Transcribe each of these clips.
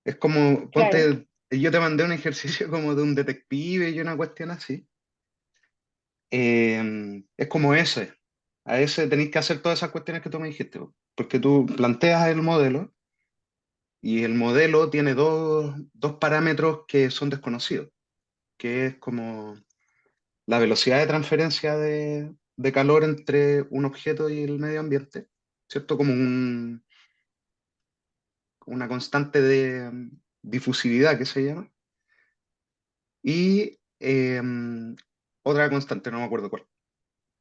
Es como, Claro, ponte, yo te mandé un ejercicio como de un detective y una cuestión así. Es como ese. A ese tenéis que hacer todas esas cuestiones que tú me dijiste, po. Porque tú planteas el modelo y el modelo tiene dos parámetros que son desconocidos, que es como la velocidad de transferencia de calor entre un objeto y el medio ambiente, ¿cierto? Como una constante de difusividad que se llama, y otra constante, no me acuerdo cuál,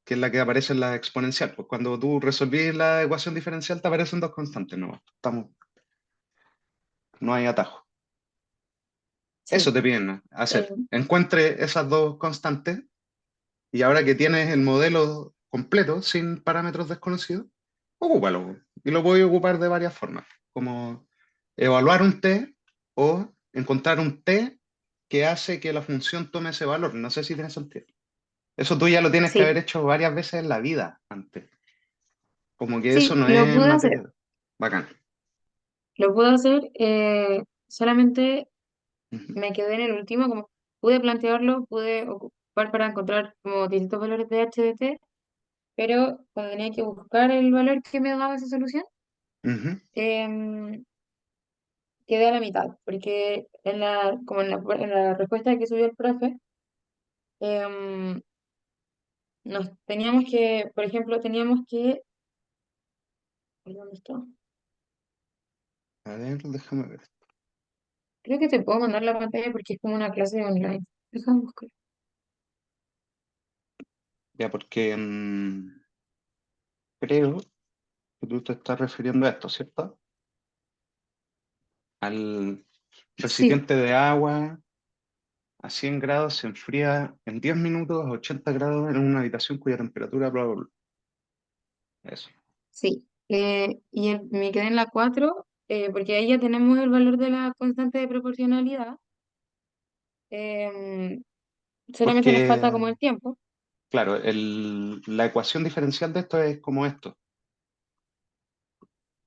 que es la que aparece en la exponencial. Pues cuando tú resolvís la ecuación diferencial te aparecen dos constantes, no, no hay atajo. Eso sí. te piden Eh, hacer. Encuentre esas dos constantes y ahora que tienes el modelo completo, sin parámetros desconocidos, ocúpalo. Y lo puedes ocupar de varias formas, como evaluar un t o encontrar un t que hace que la función tome ese valor. No sé si tiene sentido. Eso tú ya lo tienes que haber sí, hecho varias veces en la vida antes. Como que eso sí, no lo es pude hacer. materia. Bacán. Lo pude hacer, solamente Ujú, me quedé en el último, como pude plantearlo, pude ocupar para encontrar como distintos valores de h de t, pero cuando tenía que buscar el valor que me daba esa solución, ujú. em, quedé a la mitad, porque como en la respuesta que subió el profe, em, nos teníamos que, por ejemplo, teníamos que, ¿ay, ¿dónde está? A ver, déjame ver. Creo que te puedo mandar la pantalla porque es como una clase online. Déjame buscar. Ya, porque creo que tú te estás refiriendo a esto, ¿cierto? Al Sí, recipiente de agua a 100 grados se enfría en 10 minutos a 80 grados en una habitación cuya temperatura, bla, bla, bla. Eso. sí. Me quedé en la 4 porque ahí ya tenemos el valor de la constante de proporcionalidad. em, Solamente nos falta Porque, como el tiempo. claro, la ecuación diferencial de esto es como esto.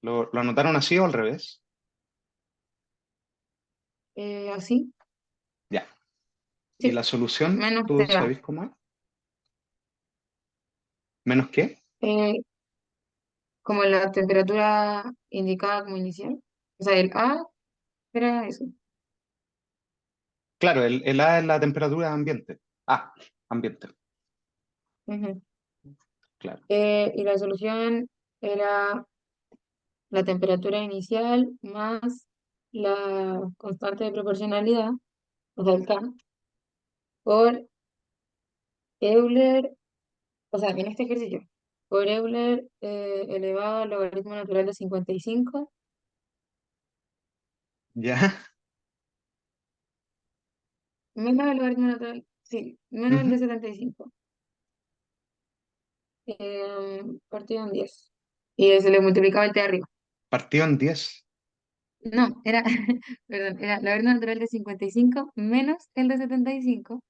¿Lo anotaron así o al revés? Así, Ya. ¿Y sí. la solución? Menos ¿Tú te da. sabés cómo es? ¿Menos qué? eh, Como la temperatura indicada como inicial. O sea, el A era eso. Claro, el A es la temperatura ambiente. Ah, ambiente, Ujú. claro. Y la solución era la temperatura inicial más la constante de proporcionalidad, o sea, el K, por Euler, o sea, en este ejercicio, por Euler elevado al logaritmo natural de 55 ¿Ya? menos el logaritmo natural, sí, menos el de Ujú. 75, partido en 10. Y se le multiplicaba el T arriba. Partió en 10. No, era, perdón, era logaritmo natural de 55 menos el de 75.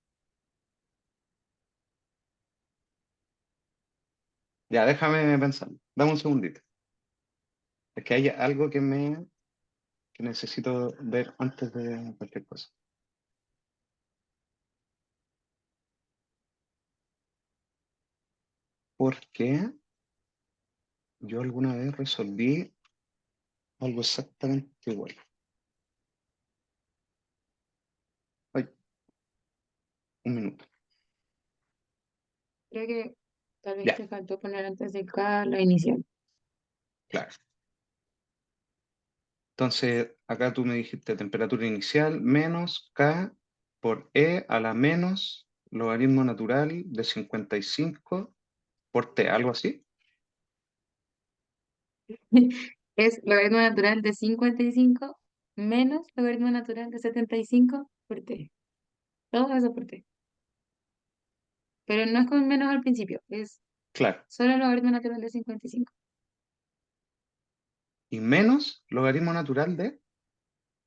Ya, déjame pensar. Dame un segundito. Es que hay algo que necesito ver antes de cualquier cosa. Porque yo alguna vez resolví algo exactamente igual. Ay, un minuto. Creo que tal vez Ya, te faltó poner antes de K la inicial. claro. Entonces, acá tú me dijiste temperatura inicial menos K por E a la menos logaritmo natural de 55 por T, algo así. Es logaritmo natural de 55 menos logaritmo natural de 75 por t. Todo eso por t. Pero no es con menos al principio, es Claro. solo logaritmo natural de 55. Y menos logaritmo natural de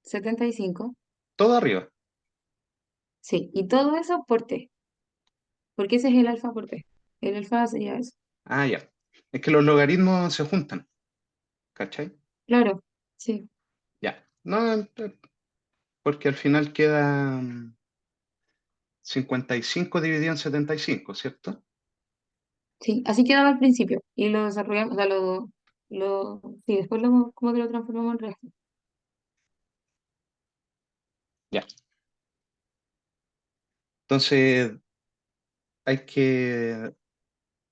75, todo arriba. sí. Y todo eso por t. Porque ese es el alfa por t. El alfa sería eso. Ah, ya. Es que los logaritmos se juntan, ¿cachai? Claro, sí. Ya. No, porque al final queda 55 dividido en 75, ¿cierto? Sí, así quedaba al principio. Y lo desarrollamos, o sea, sí, después como que lo transformamos en resto. Ya. Entonces hay que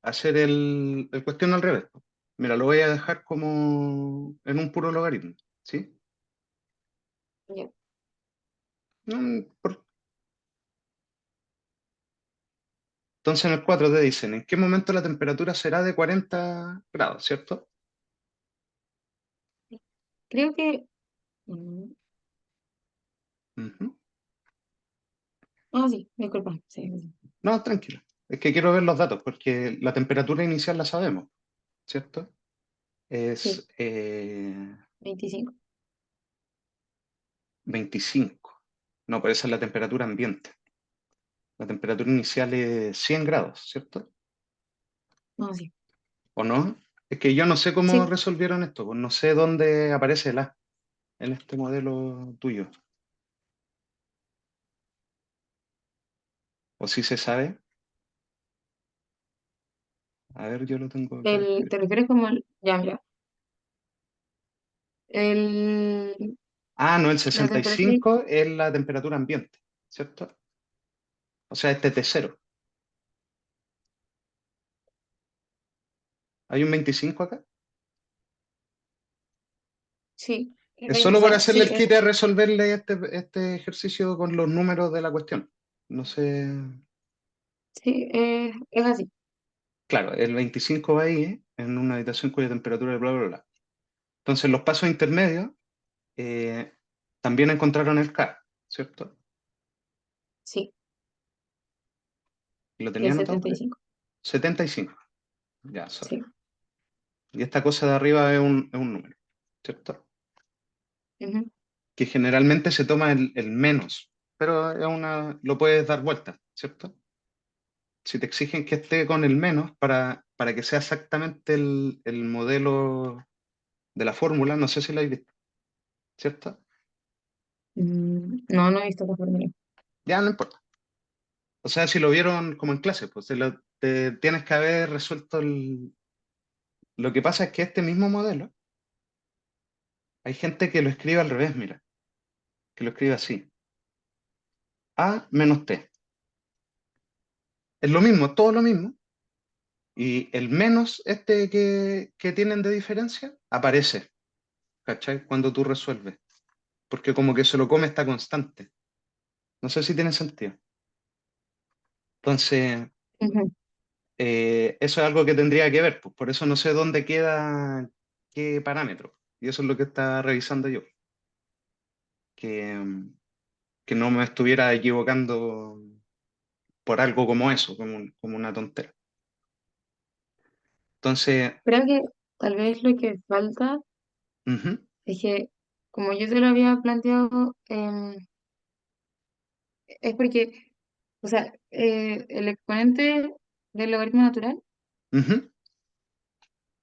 hacer el cuestión al revés. Mira, lo voy a dejar como en un puro logaritmo, ¿sí? Ya. Mm, Entonces en el 4 te dicen, ¿en qué momento la temperatura será de 40 grados, ¿cierto? Creo que. mm, Ujú. Sí, disculpa. Sí, sí, No, tranquilo. Es que quiero ver los datos, porque la temperatura inicial la sabemos, ¿cierto? sí, Es 25. 25. No, pero esa es la temperatura ambiente. La temperatura inicial es 100 grados, ¿cierto? Sí. ¿O no? Es que yo no sé cómo Sí, resolvieron esto, pues no sé dónde aparece el A en este modelo tuyo. O si se sabe. A ver, yo lo tengo acá ¿te escrito. refieres como ya, mira. El, Ah, no, el la sesenta y temperatura. cinco es la temperatura ambiente, ¿cierto? O sea, este T0. ¿Hay un 25 acá? Sí, Es o solo por sea, hacerle sí, el kit a resolverle este ejercicio con los números de la cuestión. No sé. sí, es así. Claro, el 25 va ahí, en una habitación cuya temperatura es bla, bla, bla. Entonces, los pasos intermedios eh, también encontraron el K, ¿cierto? Sí, ¿Y lo y el tenía anotado por ahí? 75. 75. Ya, sorry. Sí. Y esta cosa de arriba es un número, ¿cierto? Ujú. Que generalmente se toma el menos, pero lo puedes dar vuelta, ¿cierto? Si te exigen que esté con el menos para que sea exactamente el modelo de la fórmula, no sé si lo habéis visto, ¿cierto? No, no he visto la fórmula. Ya no importa. O sea, si lo vieron como en clase, pues te tienes que haber resuelto Lo que pasa es que este mismo modelo, hay gente que lo escribe al revés, mira, que lo escribe así. A menos T. Es lo mismo, todo lo mismo. Y el menos que tienen de diferencia aparece, ¿cachai? Cuando tú resuelves. Porque como que se lo come esta constante. No sé si tiene sentido. Entonces, Ujú. eso es algo que tendría que ver, pues por eso no sé dónde queda qué parámetro. Y eso es lo que está revisando yo. Que, que no me estuviera equivocando por algo como eso, como una tontera. Entonces, Creo que tal vez lo que falta ujú, es que, como yo te lo había planteado, es porque, o sea, el exponente del logaritmo natural, ujú,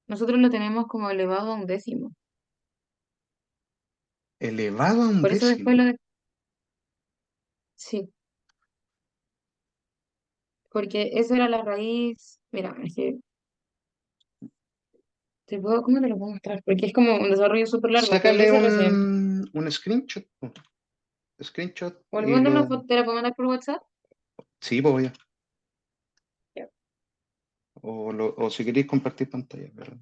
nosotros lo tenemos como elevado a un décimo. elevado a un Por eso después décimo. sí, porque eso era la raíz. Mira, es que ¿cómo te lo puedo mostrar? Porque es como un desarrollo súper largo, que lo Sácale hice recién. un screenshot, screenshot O le y mando una foto, te la puedo mandar por WhatsApp. Sí, pues ya. Ya. O si queréis compartir pantalla, pero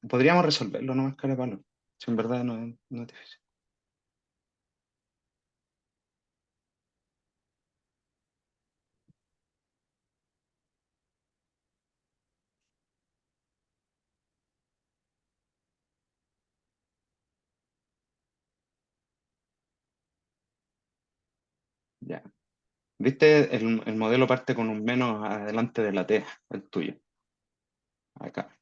podríamos resolverlo, no es cara de palo. Si en verdad no es difícil. Ya. ¿Viste? El modelo parte con un menos adelante de la T, el tuyo, acá.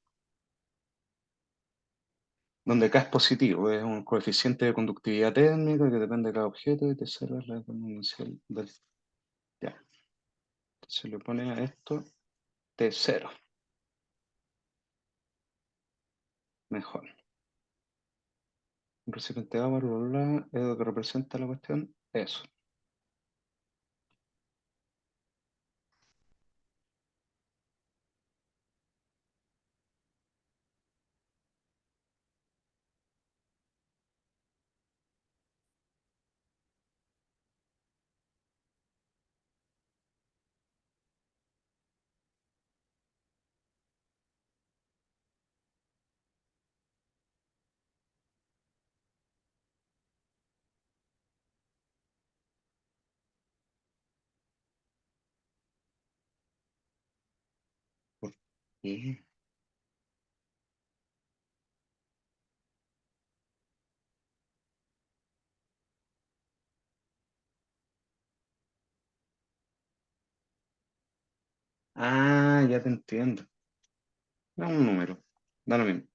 Donde K es positivo, es un coeficiente de conductividad térmica que depende de cada objeto y tercero es la exponencial del. Ya. Se le pone a esto T0, mejor. Un recipiente de agua, bla, bla, bla, es lo que representa la cuestión. Eso. ¿Por qué? Ah, ya te entiendo. Da un número. Da lo mismo.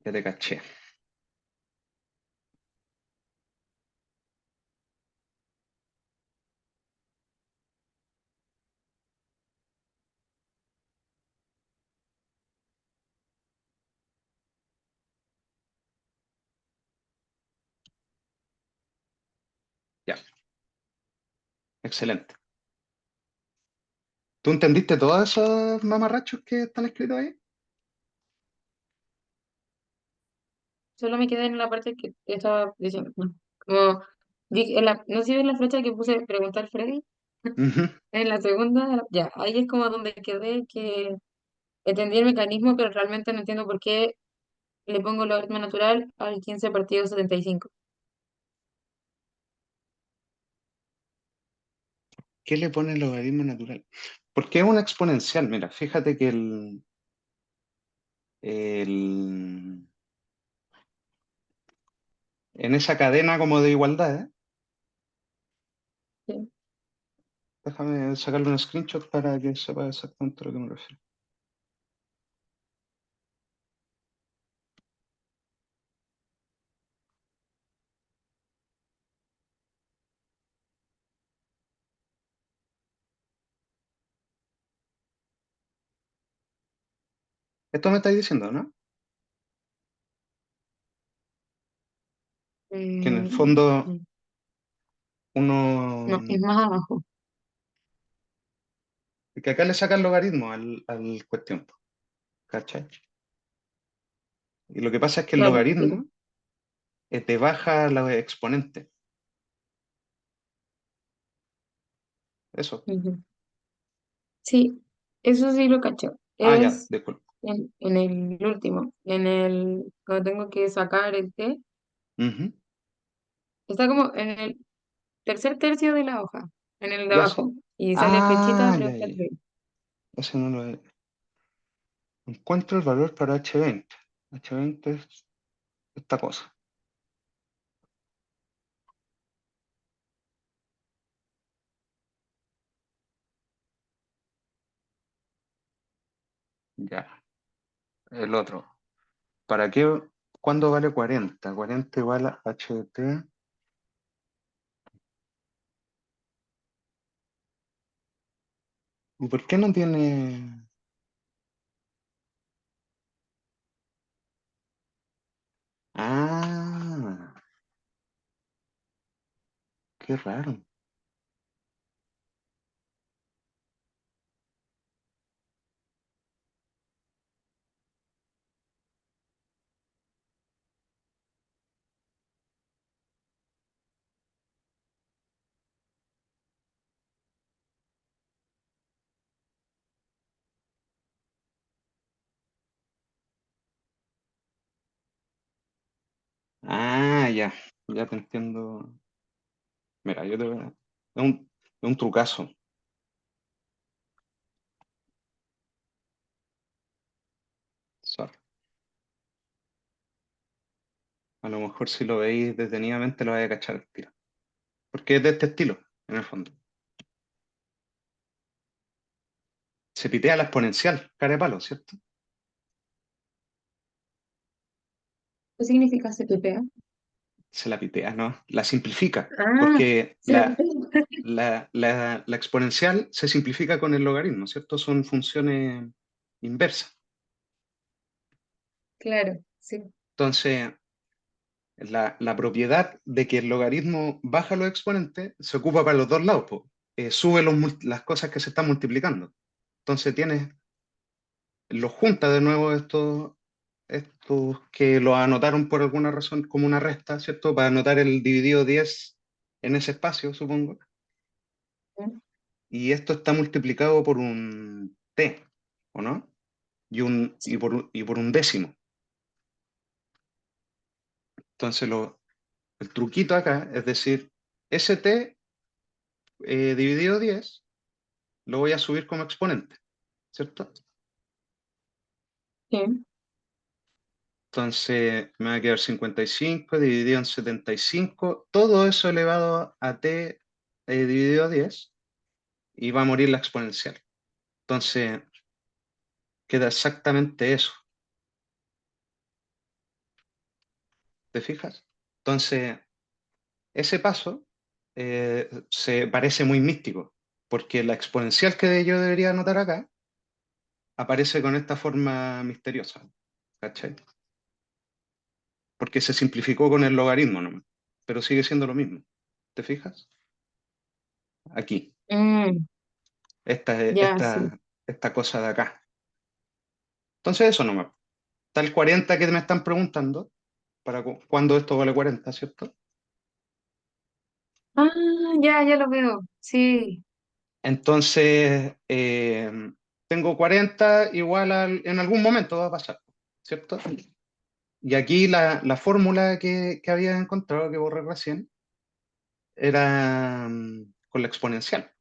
Ya te caché. Ya. Excelente. ¿Tú entendiste todos esos mamarrachos que están escritos ahí? Solo me quedé en la parte que estaba diciendo. ¿No? Como, no sé si ves la flecha que puse preguntar Freddy. Ujú. En la segunda, ya, ahí es como donde quedé que entendí el mecanismo, pero realmente no entiendo por qué le pongo logaritmo natural al 15 partido 75. ¿Qué le pone el logaritmo natural? Porque es una exponencial. Mira, fíjate que el- en esa cadena como de igualdades, Sí. déjame sacarle un screenshot para que sepa exactamente a lo que me refiero. Esto me estáis diciendo, ¿no? Que en el fondo Mm, no, es uno, más abajo. que acá le saca el logaritmo al cuestión, ¿cachai? Y lo que pasa es que el Claro, sí. logaritmo te baja la exponente. Eso. Ujú. Sí, eso sí lo cacho. Ah, ya, Es disculpa. en el último, cuando tengo que sacar el T, Ujú. está como en el tercer tercio de la hoja, en el de Ya sí. abajo, y sale flechita, Ah, ya, ya, pregunta ya. Ese no lo encuentro el valor para H20. H20 es esta cosa. Ya. El otro. ¿Para qué? ¿Cuándo vale 40? 40 igual a HT. ¿Y por qué no tiene? Ah, qué raro. Ah, ya. Ya te entiendo. Mira, yo te voy a... Es un trucazo. Sorry. A lo mejor si lo veis detenidamente lo vais a cachar al tiro. Porque es de este estilo, en el fondo. Se pitea la exponencial, cara de palo, ¿cierto? ¿Qué significa CPPA? Se la pitea, ¿no? La simplifica. Ah, Porque se la pipea. la exponencial se simplifica con el logaritmo, ¿cierto? Son funciones inversas. Claro, sí. Entonces, la propiedad de que el logaritmo baja los exponentes se ocupa para los dos lados, po. Sube las cosas que se están multiplicando. Entonces tienes, los junta de nuevo estos que lo anotaron por alguna razón como una resta, ¿cierto? Para anotar el dividido 10 en ese espacio, supongo. ¿Mm? Y esto está multiplicado por un t, ¿o no? Sí, Y por un décimo. Entonces, el truquito acá es decir, ese t dividido 10 lo voy a subir como exponente, ¿cierto? sí, Entonces me va a quedar 55 dividido en 75, todo eso elevado a t dividido a 10 y va a morir la exponencial. Entonces queda exactamente eso, ¿te fijas? Entonces ese paso se parece muy místico, porque la exponencial que yo debería anotar acá aparece con esta forma misteriosa, ¿cachai? Porque se simplificó con el logaritmo nomás, pero sigue siendo lo mismo, ¿te fijas? Aquí, mm, esta, ya, sí. esta cosa de acá. Entonces eso nomás. Está el 40 que me están preguntando, para cuándo esto vale 40, ¿cierto? Ah, ya, ya lo veo. Sí, Entonces, tengo 40 igual en algún momento va a pasar, ¿cierto? Y aquí la fórmula que había encontrado, que borré recién, era con la exponencial.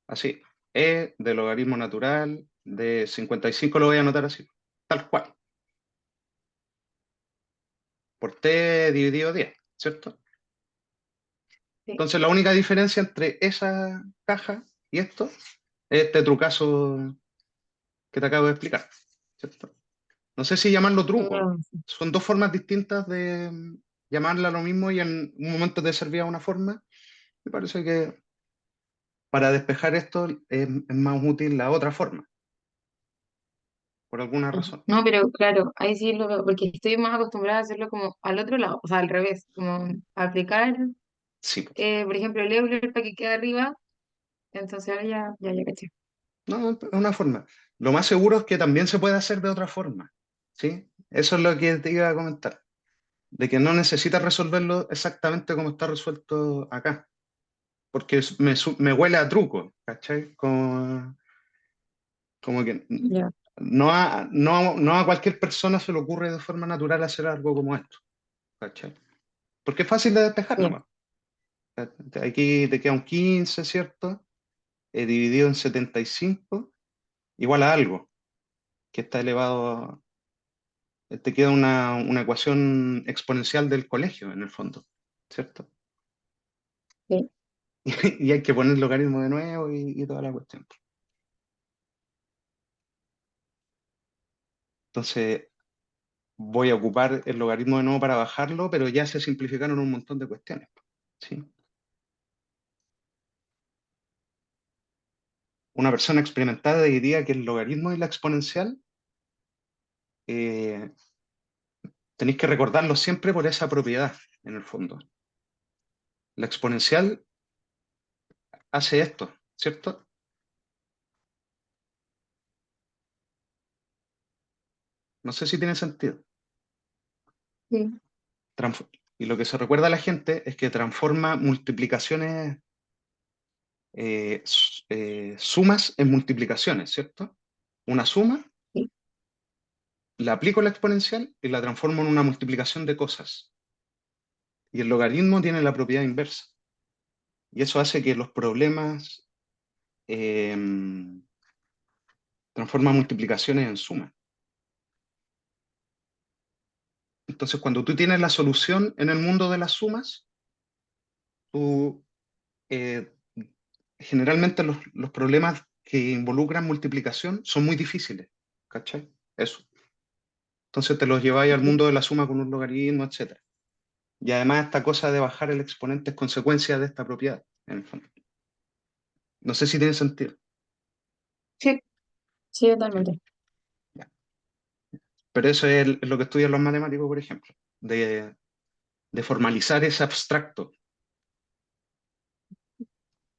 Así, de logaritmo natural de 55 lo voy a anotar así, tal cual, por t dividido 10, ¿cierto? sí. Entonces la única diferencia entre esa caja y esto es este trucazo que te acabo de explicar, ¿cierto? No sé si llamarlo truco, No, sí. son dos formas distintas de llamarla lo mismo y en un momento te servía una forma. Me parece que para despejar esto es más útil la otra forma, por alguna razón. No, pero claro, ahí sí lo veo, porque estoy más acostumbrada a hacerlo como al otro lado, o sea, al revés, como aplicar, Sí, por ejemplo, el Euler para que quede arriba, entonces ahora ya caché. no, es una forma. Lo más seguro es que también se puede hacer de otra forma, ¿sí? Eso es lo que te iba a comentar, de que no necesitas resolverlo exactamente como está resuelto acá, porque me huele a truco, ¿cachai? Como que Ya, no a cualquier persona se le ocurre de forma natural hacer algo como esto, ¿cachai? Porque es fácil de despejar ya, nomás. Aquí te queda un 15, ¿cierto? Dividido en 75 igual a algo, que está elevado, te queda una ecuación exponencial del colegio, en el fondo, ¿cierto? sí. Y hay que poner el logaritmo de nuevo y toda la cuestión. Entonces, voy a ocupar el logaritmo de nuevo para bajarlo, pero ya se simplificaron un montón de cuestiones, ¿sí? Una persona experimentada diría que el logaritmo y la exponencial eh, tenéis que recordarlo siempre por esa propiedad, en el fondo. La exponencial hace esto, ¿cierto? No sé si tiene sentido. Sí, Y lo que se recuerda a la gente es que transforma multiplicaciones, sumas en multiplicaciones, ¿cierto? Una suma, sí, la aplico a la exponencial y la transformo en una multiplicación de cosas. Y el logaritmo tiene la propiedad inversa. Y eso hace que los problemas eh, transforman multiplicaciones en sumas. Entonces, cuando tú tienes la solución en el mundo de las sumas, tú eh, generalmente los problemas que involucran multiplicación son muy difíciles, ¿cachai? Eso. Entonces te los lleváis al sí. mundo de la suma con un logaritmo, etcétera. Y además esta cosa de bajar el exponente es consecuencia de esta propiedad, en el fondo. No sé si tiene sentido. Sí, sí, totalmente. Ya. Pero eso es lo que estudian los matemáticos, por ejemplo. de, de formalizar ese abstracto.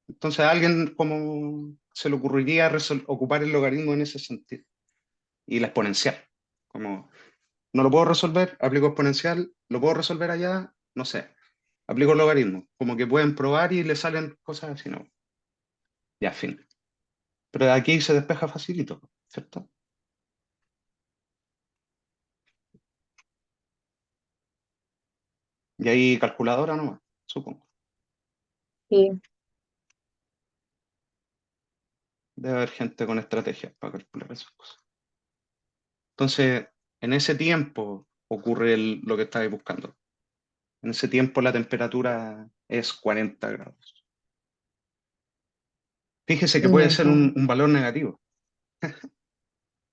Entonces a alguien como se le ocurriría ocupar el logaritmo en ese sentido y la exponencial. Como no lo puedo resolver, aplico exponencial, lo puedo resolver allá, no sé, aplico logaritmo. Como que pueden probar y le salen cosas así, ¿no? Ya, fin. Pero de aquí se despeja facilito, ¿cierto? Y ahí calculadora nomás, supongo. Sí. Debe haber gente con estrategias para calcular esas cosas. Entonces, en ese tiempo ocurre lo que estáis buscando. En ese tiempo la temperatura es 40 grados. Fíjese que puede Ya, ser claro. un valor negativo.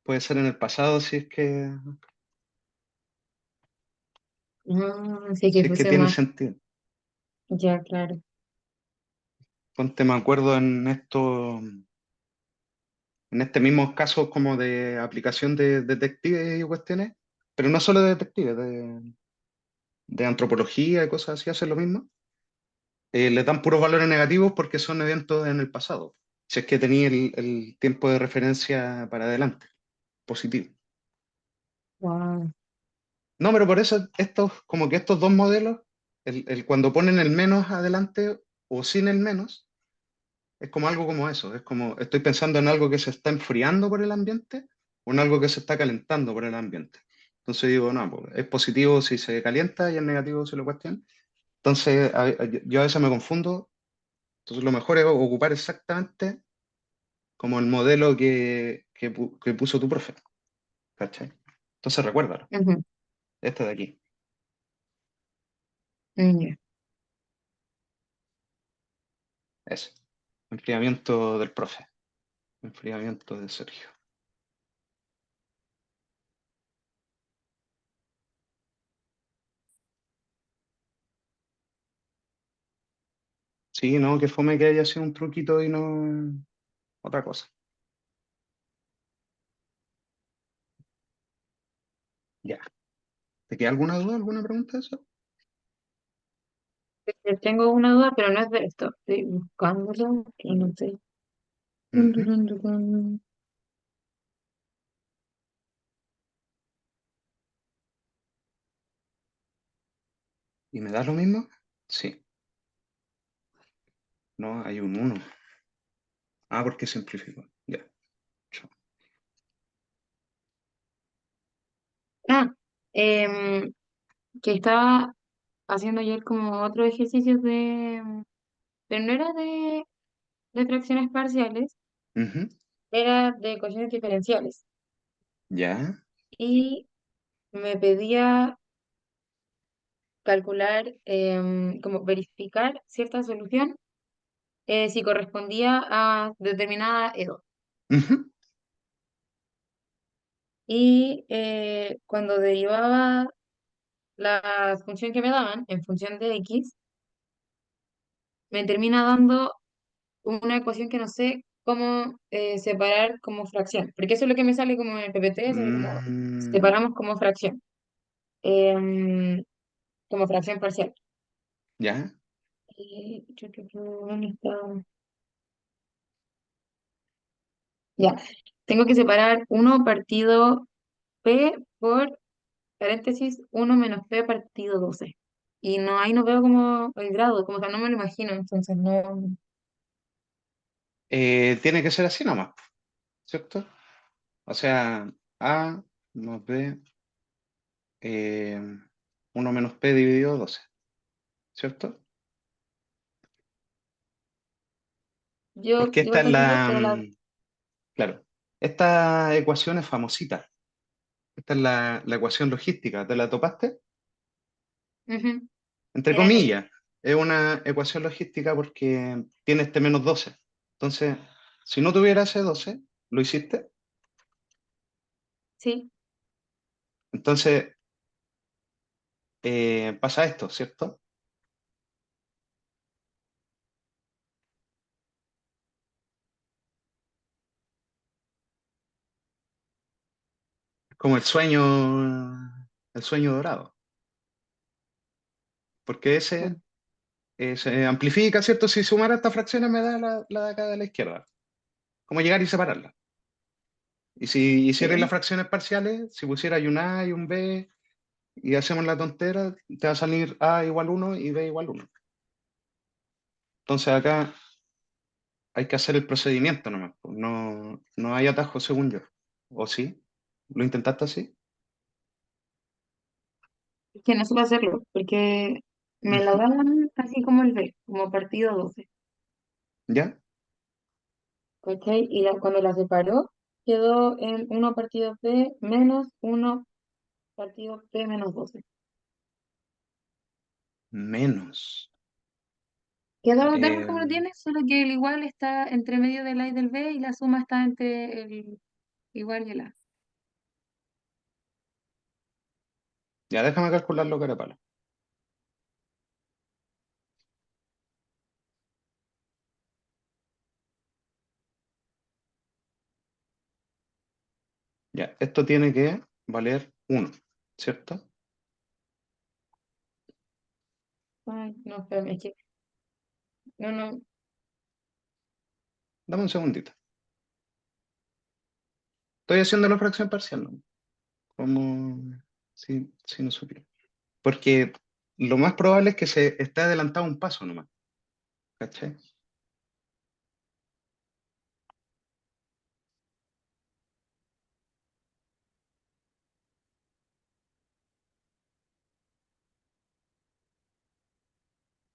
Puede ser en el pasado Ah, sí, que si es que fuese tiene más. sentido. Ya, claro. Ponte, me acuerdo en este mismo caso como de aplicación de detectives y cuestiones, pero no solo de detectives, de antropología y cosas así, hacen lo mismo. Les dan puros valores negativos porque son eventos en el pasado. Si es que tenía el tiempo de referencia para adelante, positivo. Wow. No, pero por eso como que estos dos modelos, cuando ponen el menos adelante o sin el menos, es como algo como eso. Es como estoy pensando en algo que se está enfriando por el ambiente o en algo que se está calentando por el ambiente. Entonces digo, no, pues, es positivo si se calienta y es negativo si lo cuestiona. Entonces yo a veces me confundo. Entonces lo mejor es ocupar exactamente como el modelo que puso tu profe, ¿cachai? Entonces recuérdalo, Ujú. este de aquí, Ya. ese. Enfriamiento del profe, enfriamiento de Sergio. Sí, no, que fome que haya sido un truquito y no otra cosa. Ya. ¿Te queda alguna duda, alguna pregunta de eso? Tengo una duda, pero no es de esto. Estoy buscándolo y no sé. Dun, dun, Ujú. dun, dun, dun. ¿Y me da lo mismo? Sí, no, hay un uno. Ah, porque simplificó. Ya. Chao. Ah, em, que estaba haciendo ayer como otros ejercicios pero no era de fracciones parciales, Ujú. era de ecuaciones diferenciales. Ya. Y me pedía calcular, como verificar cierta solución si correspondía a determinada EDO. Ujú. Y cuando derivaba la función que me daban en función de X, me termina dando una ecuación que no sé cómo separar como fracción, porque eso es lo que me sale como en el PPT, sale como Mm, separamos como fracción, em, como fracción parcial. ya. ¿Dónde está? Ya, tengo que separar uno partido P por paréntesis uno menos P partido 12. Y no, ahí no veo como el grado, como que no me lo imagino, entonces no. Tiene que ser así nomás, ¿cierto? O sea, A más B, eh, 1 menos P dividido 12, ¿cierto? Porque esta Yo es casi que te la. claro, esta ecuación es famosita. Esta es la ecuación logística. ¿Te la topaste? Ujú, Entre era L. comillas, es una ecuación logística porque tiene este menos 12. Entonces, si no tuviera ese 12, lo hiciste. Sí, Entonces, pasa esto, ¿cierto? Como el sueño dorado. porque Claro. ese se amplifica, ¿cierto? Si sumara estas fracciones me da la de acá de la izquierda. Como llegar y separarla. Y si hicierais las Sí. fracciones parciales, si pusierais un A y un B y hacemos la tontera, te va a salir A igual uno y B igual uno. Entonces acá hay que hacer el procedimiento nomás, pues. No, no hay atajo según yo. ¿O sí? ¿Lo intentaste así? Es que no suelo hacerlo, porque me lo Ujú. dan así como el B, como partido 12. ¿Ya? ¿Cachai? Y cuando la separó, quedó en uno partido P menos uno partido P menos 12. Menos. Quedó tal cual Eh, como lo tiene, solo que el igual está entre medio del A y del B y la suma está entre el igual y el A. ya déjame calcularlo cara a palo. Ya, esto tiene que valer uno, ¿cierto? Ay, no, espérame, es que, no, no, Dame un segundito. Estoy haciendo la fracción parcial, ¿no? Como si no supiera. Porque lo más probable es que se esté adelantado un paso nomás, ¿cachai?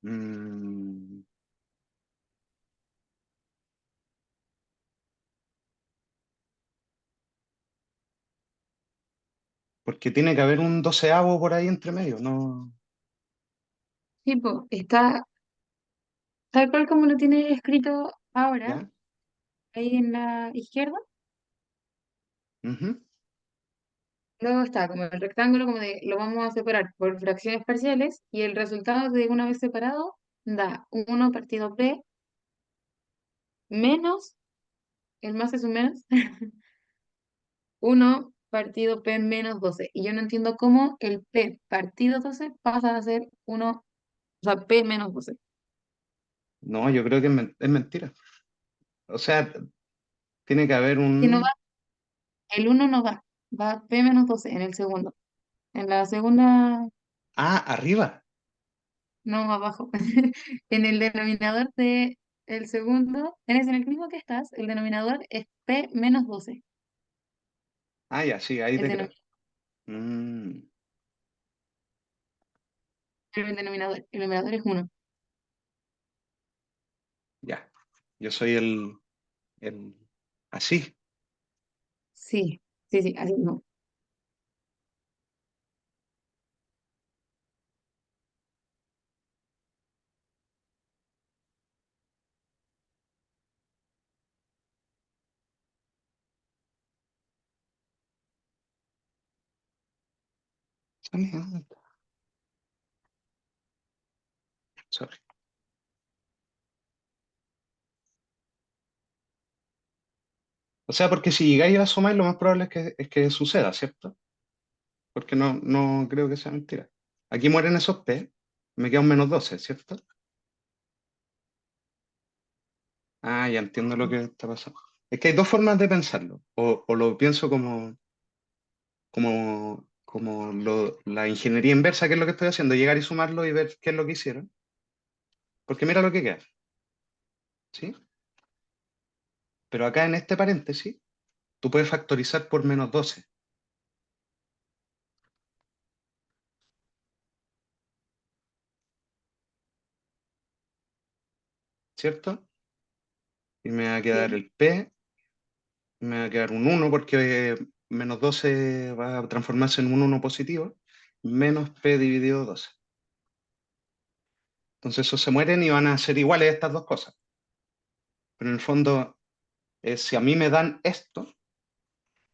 Mm, porque tiene que haber un doceavo por ahí entre medio, ¿no? tipo, está tal cual como lo tiene escrito ahora, ¿Ya? ahí en la izquierda. Ujú. Luego está como el rectángulo, como de lo vamos a separar por fracciones parciales y el resultado de una vez separado da uno partido P menos, el más es un menos, uno partido P menos 12. Y yo no entiendo cómo el P partido 12 pasa a ser uno, o sea, P menos 12. No, yo creo que es mentira. O sea, tiene que haber Que no va, un... el uno no va, va P menos 12 en el segundo. En la segunda, Ah, arriba. no abajo. En el denominador de el segundo, en el mismo que estás, el denominador es P menos 12. Ah, ya, sí, ahí El te creo. denominador, Mm, el numerador es uno. ya. Yo soy el... Así. Sí, sí, sí, así no. Sorry. O sea, porque si llegáis a sumar, lo más probable es que suceda, ¿cierto? Porque no creo que sea mentira. Aquí mueren esos P, me queda un menos 12, ¿cierto? Ah, ya entiendo lo que está pasando. Es que hay dos formas de pensarlo. O lo pienso como la ingeniería inversa, que es lo que estoy haciendo, llegar y sumarlo y ver qué es lo que hicieron. Porque mira lo que queda, ¿sí? Pero acá en este paréntesis, tú puedes factorizar por menos 12, ¿cierto? Y me va a quedar Sí. el P, me va a quedar un uno porque menos 12 va a transformarse en un uno positivo, menos P dividido 12. Entonces esos se mueren y van a ser iguales estas dos cosas. Pero en el fondo, si a mí me dan esto,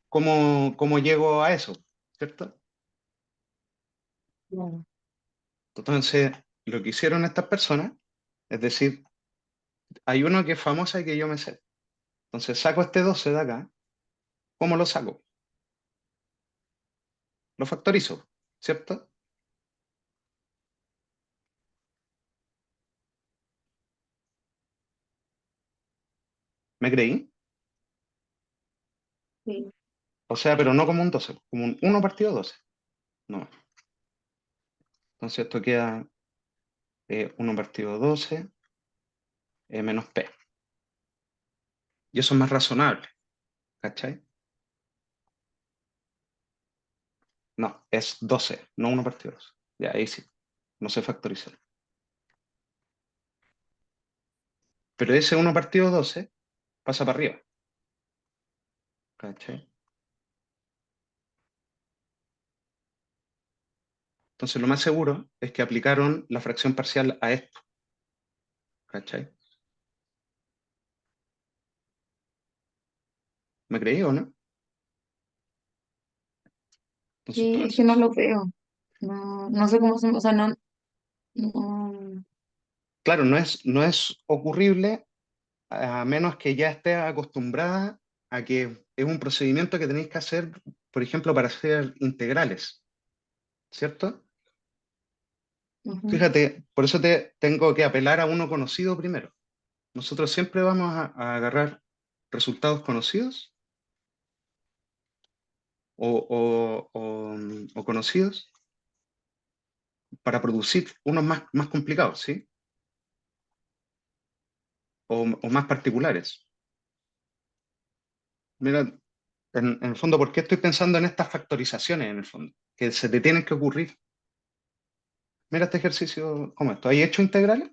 ¿cómo llego a eso? ¿Cierto? Claro. Entonces, lo que hicieron estas personas, es decir, hay uno que es famosa y que yo me sé. Entonces saco este 12 de acá. ¿Cómo lo saco? Lo factorizo, ¿cierto? ¿Me creí? Sí. O sea, pero no como un 12, como un 1 partido 12. No. Entonces esto queda 1 partido 12 menos P. Y eso es más razonable, ¿cachai? No, es 12, no 1 partido 12. Ya, ahí sí, no se factoriza. Pero ese 1 partido 12 pasa para arriba, ¿cachai? Entonces lo más seguro es que aplicaron la fracción parcial a esto, ¿cachai? ¿Me creí o no? Entonces Sí, todo es es que no eso. lo veo. No, no sé cómo se, o sea, no, no, Claro, no es ocurrible a menos que ya estés acostumbrada a que es un procedimiento que tenéis que hacer, por ejemplo, para hacer integrales, ¿cierto? ujú, Fíjate, por eso te tengo que apelar a uno conocido primero. Nosotros siempre vamos a agarrar resultados conocidos o conocidos para producir unos más complicados, ¿sí? O más particulares. Mira, en el fondo, ¿por qué estoy pensando en estas factorizaciones en el fondo? Que se te tienen que ocurrir. Mira este ejercicio como esto. ¿Hay hecho integrales?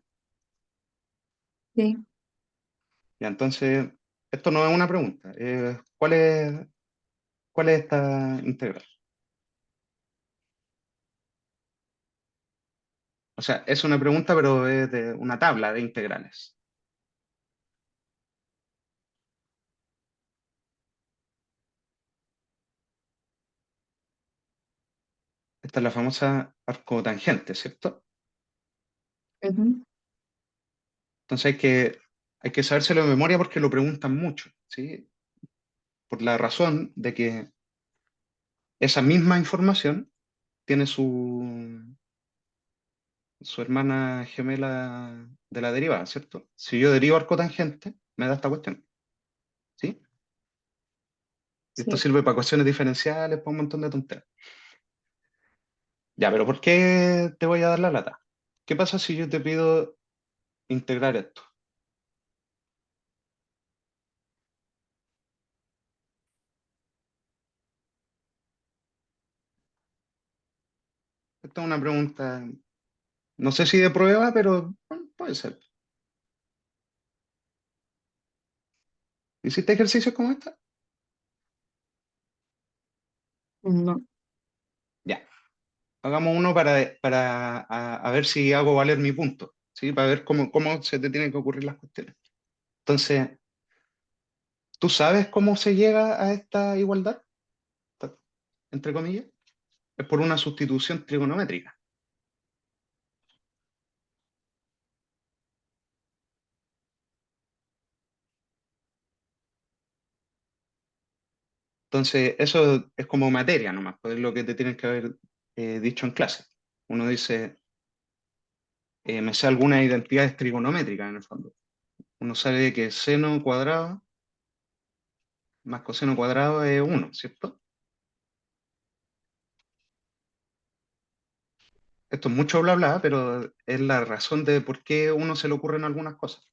sí, Ya, entonces, esto no es una pregunta. ¿Cuál es esta integral? O sea, es una pregunta, pero es de una tabla de integrales. Esta es la famosa arcotangente, ¿cierto? ujú, Entonces hay que sabérselo de memoria porque lo preguntan mucho, ¿sí? Por la razón de que esa misma información tiene su hermana gemela de la derivada, ¿cierto? Si yo derivo arcotangente, me da esta cuestión, ¿sí? Esto sí. sirve para ecuaciones diferenciales, para un montón de tonterías. Ya, pero ¿por qué te voy a dar la lata? ¿Qué pasa si yo te pido integrar esto? Esta es una pregunta, no sé si de prueba, pero bueno, puede ser. ¿Hiciste ejercicios como esta? No. Ya. Hagamos uno para a ver si hago valer mi punto, ¿sí? Para ver cómo se te tienen que ocurrir las cuestiones. Entonces, ¿tú sabes cómo se llega a esta igualdad? Entre comillas. Es por una sustitución trigonométrica. Entonces, eso es como materia nomás, pues es lo que te tienen que haber dicho en clase. Uno dice, me sé algunas identidades trigonométricas en el fondo. Uno sabe que seno cuadrado más coseno cuadrado es 1, ¿cierto? Esto es mucho bla bla, pero es la razón de por qué a uno se le ocurren algunas cosas.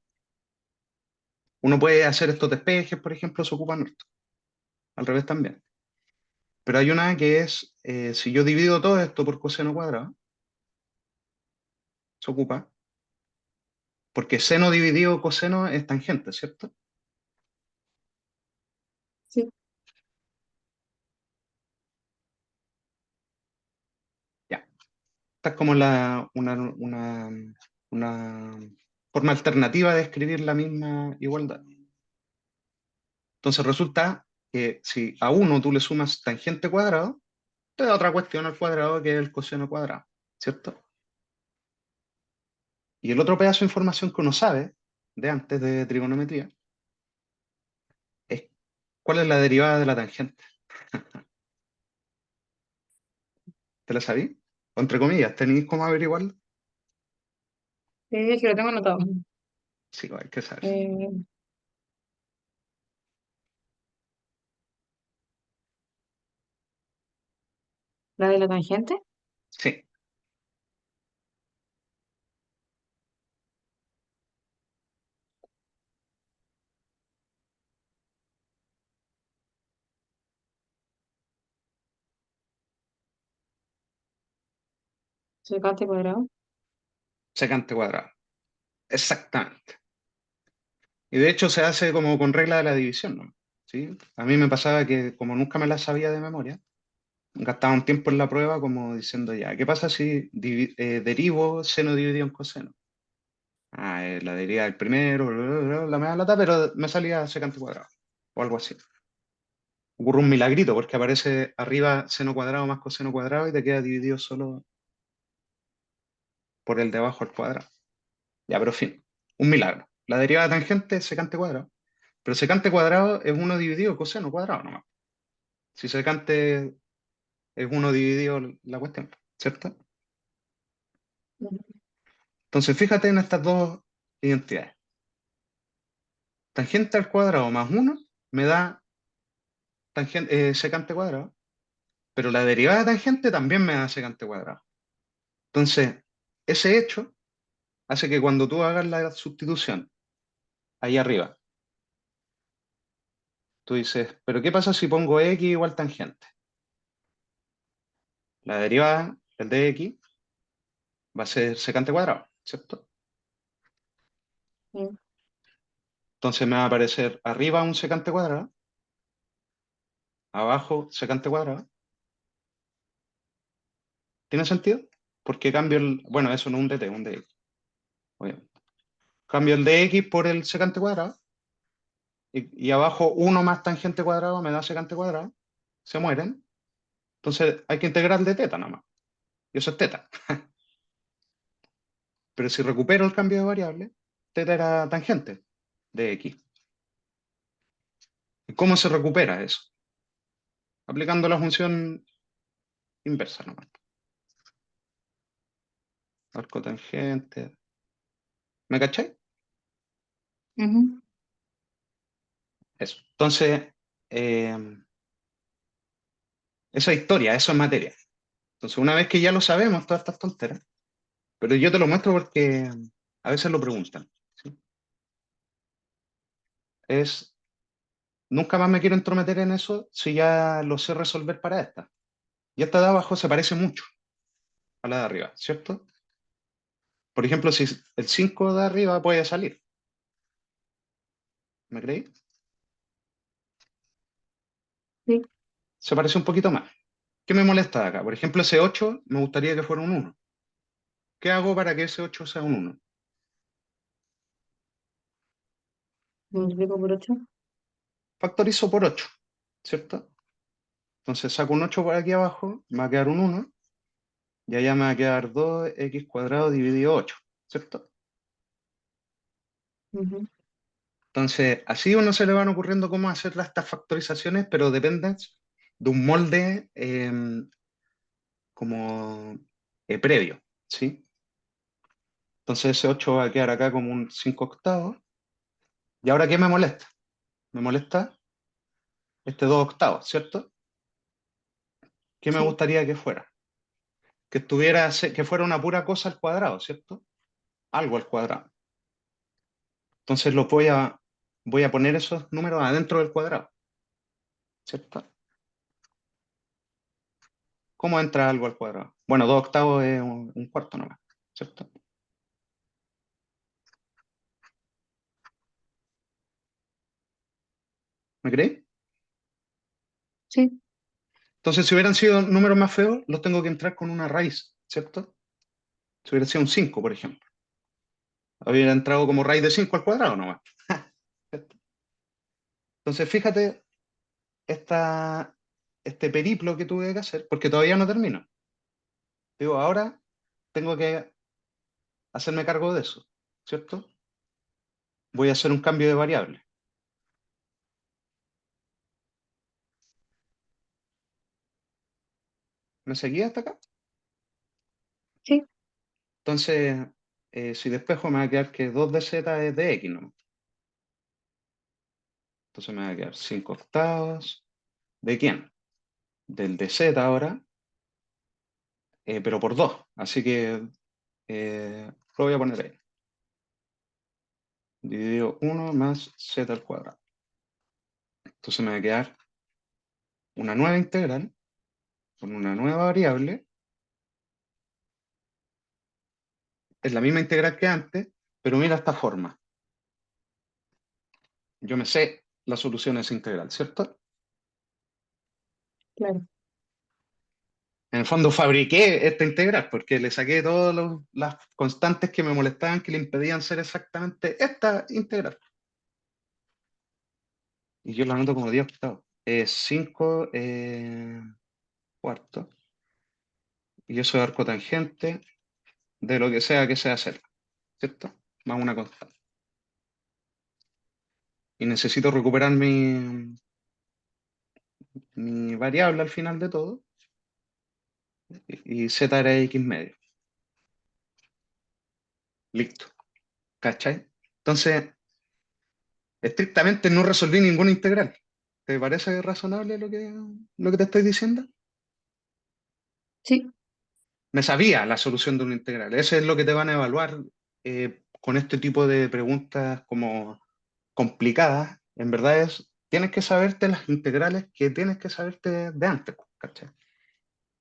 Uno puede hacer estos despejes, por ejemplo, se ocupan esto. Al revés también. Pero hay una que es, si yo divido todo esto por coseno cuadrado, se ocupa, porque seno dividido coseno es tangente, ¿cierto? Sí, Ya. Esta es como una forma alternativa de escribir la misma igualdad. Entonces resulta que si a uno tú le sumas tangente cuadrado, te da otra cuestión al cuadrado que es el coseno cuadrado, ¿cierto? Y el otro pedazo de información que uno sabe de antes de trigonometría es cuál es la derivada de la tangente. ¿Te la sabí? O entre comillas, ¿tenéis cómo averiguarlo? sí, es que lo tengo anotado. Sí, hay que saber. Eh, ¿La de la tangente? Sí, Secante cuadrado. secante cuadrado. Exactamente. Y de hecho se hace como con regla de la división, ¿no? ¿Sí? A mí me pasaba que como nunca me la sabía de memoria, gastaba un tiempo en la prueba como diciendo ya, ¿qué pasa si derivo seno dividido en coseno? La deriva del primero, bla, bla, bla, la media lata, pero me salía secante cuadrado o algo así. Ocurre un milagrito porque aparece arriba seno cuadrado más coseno cuadrado y te queda dividido solo por el de abajo al cuadrado. Ya, pero en fin, un milagro. La derivada de tangente es secante cuadrado, pero secante cuadrado es uno dividido coseno cuadrado nomás. Si secante es uno dividido la cuestión, ¿cierto? Ujú. Entonces fíjate en estas dos identidades. Tangente al cuadrado más uno me da secante cuadrado, pero la derivada de tangente también me da secante cuadrado. Entonces, ese hecho hace que cuando tú hagas la sustitución ahí arriba, tú dices, pero ¿qué pasa si pongo x igual tangente? La derivada, el de x, va a ser secante cuadrado, ¿cierto? Sí. Entonces me va a aparecer arriba un secante cuadrado, abajo secante cuadrado. ¿Tiene sentido? Porque cambio el, bueno, eso no es un dt, un dx, obviamente. Cambio el dx por el secante cuadrado y abajo uno más tangente cuadrado me da secante cuadrado, se mueren. Entonces hay que integrar de teta nada más. Y eso es teta. Pero si recupero el cambio de variable, teta era tangente de x. ¿Y cómo se recupera eso? Aplicando la función inversa nomás. Arco tangente. ¿Me caché? Ujú. Eso. Entonces, eh, esa historia, eso es materia. Entonces, una vez que ya lo sabemos, todas estas tonteras, pero yo te lo muestro porque a veces lo preguntan. ¿Sí? Es, nunca más me quiero entrometer en eso si ya lo sé resolver para esta. Y esta de abajo se parece mucho a la de arriba, ¿cierto? Por ejemplo, si el 5 de arriba puede salir, ¿me creí? Sí. Se parece un poquito más. ¿Qué me molesta de acá? Por ejemplo, ese 8 me gustaría que fuera un uno. ¿Qué hago para que ese 8 sea un uno? Multiplico por 8. Factorizo por 8, ¿cierto? Entonces saco un 8 por aquí abajo, me va a quedar un uno y allá me va a quedar 2x cuadrado dividido 8, ¿cierto? Entonces, así a uno se le van ocurriendo cómo hacer estas factorizaciones, pero dependen de un molde como previo, ¿sí? Entonces ese 8 va a quedar acá como un 5 octavos. ¿Y ahora qué me molesta? Me molesta este 2 octavos, ¿cierto? ¿Qué me Sí, gustaría que fuera? Que estuviera, que fuera una pura cosa al cuadrado, ¿cierto? Algo al cuadrado. Entonces voy a poner esos números adentro del cuadrado, ¿cierto? ¿Cómo entra algo al cuadrado? Bueno, 2 octavos es un cuarto nomás, ¿cierto? ¿Me creéis? sí, Entonces, si hubieran sido números más feos, los tengo que entrar con una raíz, ¿cierto? Si hubiera sido un 5, por ejemplo. Hubiera entrado como raíz de 5 al cuadrado nomás. ¿Cierto? Entonces, fíjate este periplo que tuve que hacer, porque todavía no termino. Digo, ahora tengo que hacerme cargo de eso, ¿cierto? Voy a hacer un cambio de variable. ¿Me seguía hasta acá? sí. Entonces, si despejo me va a quedar que 2 de z es de x, ¿no? Entonces me va a quedar 5 octavos. ¿De quién? Del de z ahora. pero por 2. Así que lo voy a poner ahí. Dividido 1 más z al cuadrado. Entonces me va a quedar una nueva integral con una nueva variable. Es la misma integral que antes, pero mira esta forma. Yo me sé la solución a esa integral, ¿cierto? Claro. En el fondo fabriqué esta integral porque le saqué todas las constantes que me molestaban, que le impedían ser exactamente esta integral. Y yo la anoto como 10 octavos. Es 5 cuartos. Y yo soy arco tangente de lo que sea hacer, ¿cierto? Más una constante. Y necesito recuperar mi variable al final de todo. Y z era x medio. Listo. ¿Cachai? Entonces, estrictamente no resolví ninguna integral. ¿Te parece razonable lo que te estoy diciendo? Sí, Me sabía la solución de una integral. Eso es lo que te van a evaluar con este tipo de preguntas como complicadas. En verdad tienes que saberte las integrales que tienes que saberte de antes, ¿cachai?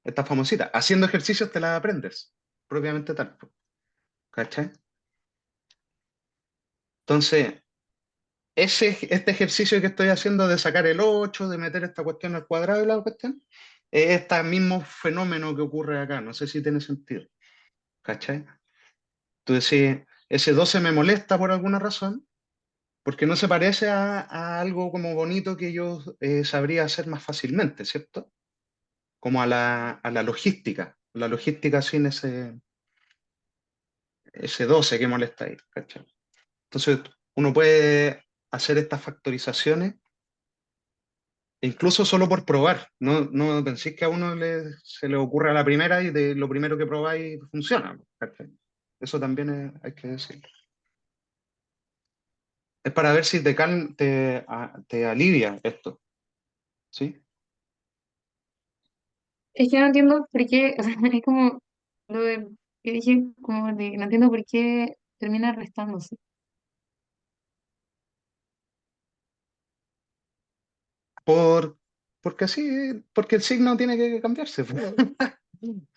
Estas famositas. Haciendo ejercicios te las aprendes, propiamente tal, ¿cachai? Entonces, este ejercicio que estoy haciendo de sacar el 8 de meter esta cuestión al cuadrado y la cuestión, es este mismo fenómeno que ocurre acá. No sé si tiene sentido, ¿cachai? Entonces, ese 12 me molesta por alguna razón, porque no se parece a algo como bonito que yo sabría hacer más fácilmente, ¿cierto? Como a la logística. La logística sin ese 12 que molesta ahí, ¿cachai? Entonces, uno puede hacer estas factorizaciones incluso solo por probar. No penséis que a uno se le ocurre a la primera y de lo primero que probáis funciona, ¿cachai? Eso también hay que decirlo. Es para ver si te alivia esto, ¿sí? es que no entiendo por qué, o sea, es como lo que dije, como de, no entiendo por qué termina restándose. Por, porque así, porque el signo tiene que cambiarse, pues.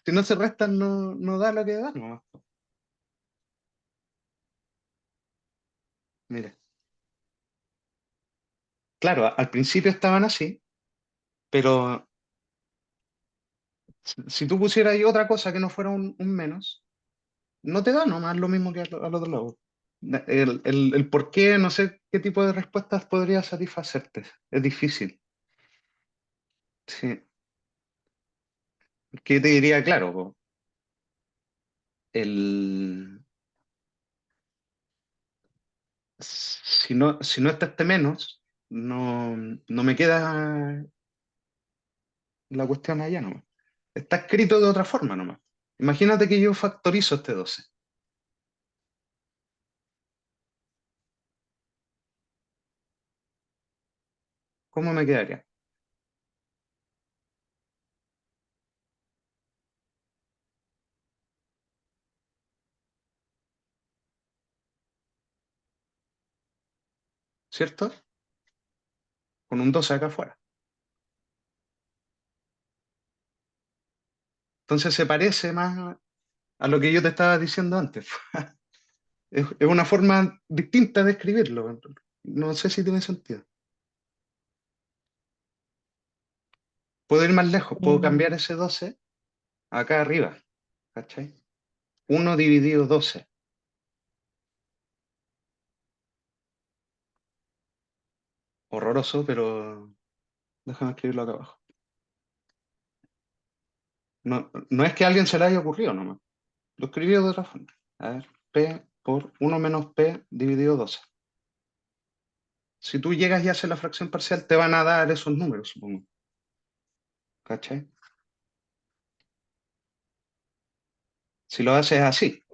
Si no se restan, no da lo que da, nomás. Mira, claro, al principio estaban así, pero si tú pusieras ahí otra cosa que no fuera un menos, no te da nomás lo mismo que al otro lado. El por qué, no sé qué tipo de respuestas podría satisfacerte. Es difícil. Sí. ¿Qué te diría? Claro, po, el, si no está este menos, no me queda la cuestión allá nomás. Está escrito de otra forma nomás. Imagínate que yo factorizo este 12. ¿Cómo me quedaría? ¿Cierto? Con un 12 acá afuera. Entonces se parece más a lo que yo te estaba diciendo antes. Es una forma distinta de escribirlo. No sé si tiene sentido. Puedo ir más lejos, puedo cambiar Mm, ese 12 acá arriba. ¿Cachai? 1 dividido 12. Horroroso, pero déjame escribirlo acá abajo. No es que a alguien se le haya ocurrido nomás. Lo escribí de otra forma. A ver, P por 1 menos P dividido 12. Si tú llegas y haces la fracción parcial, te van a dar esos números, supongo. ¿Cachai? Si lo haces así.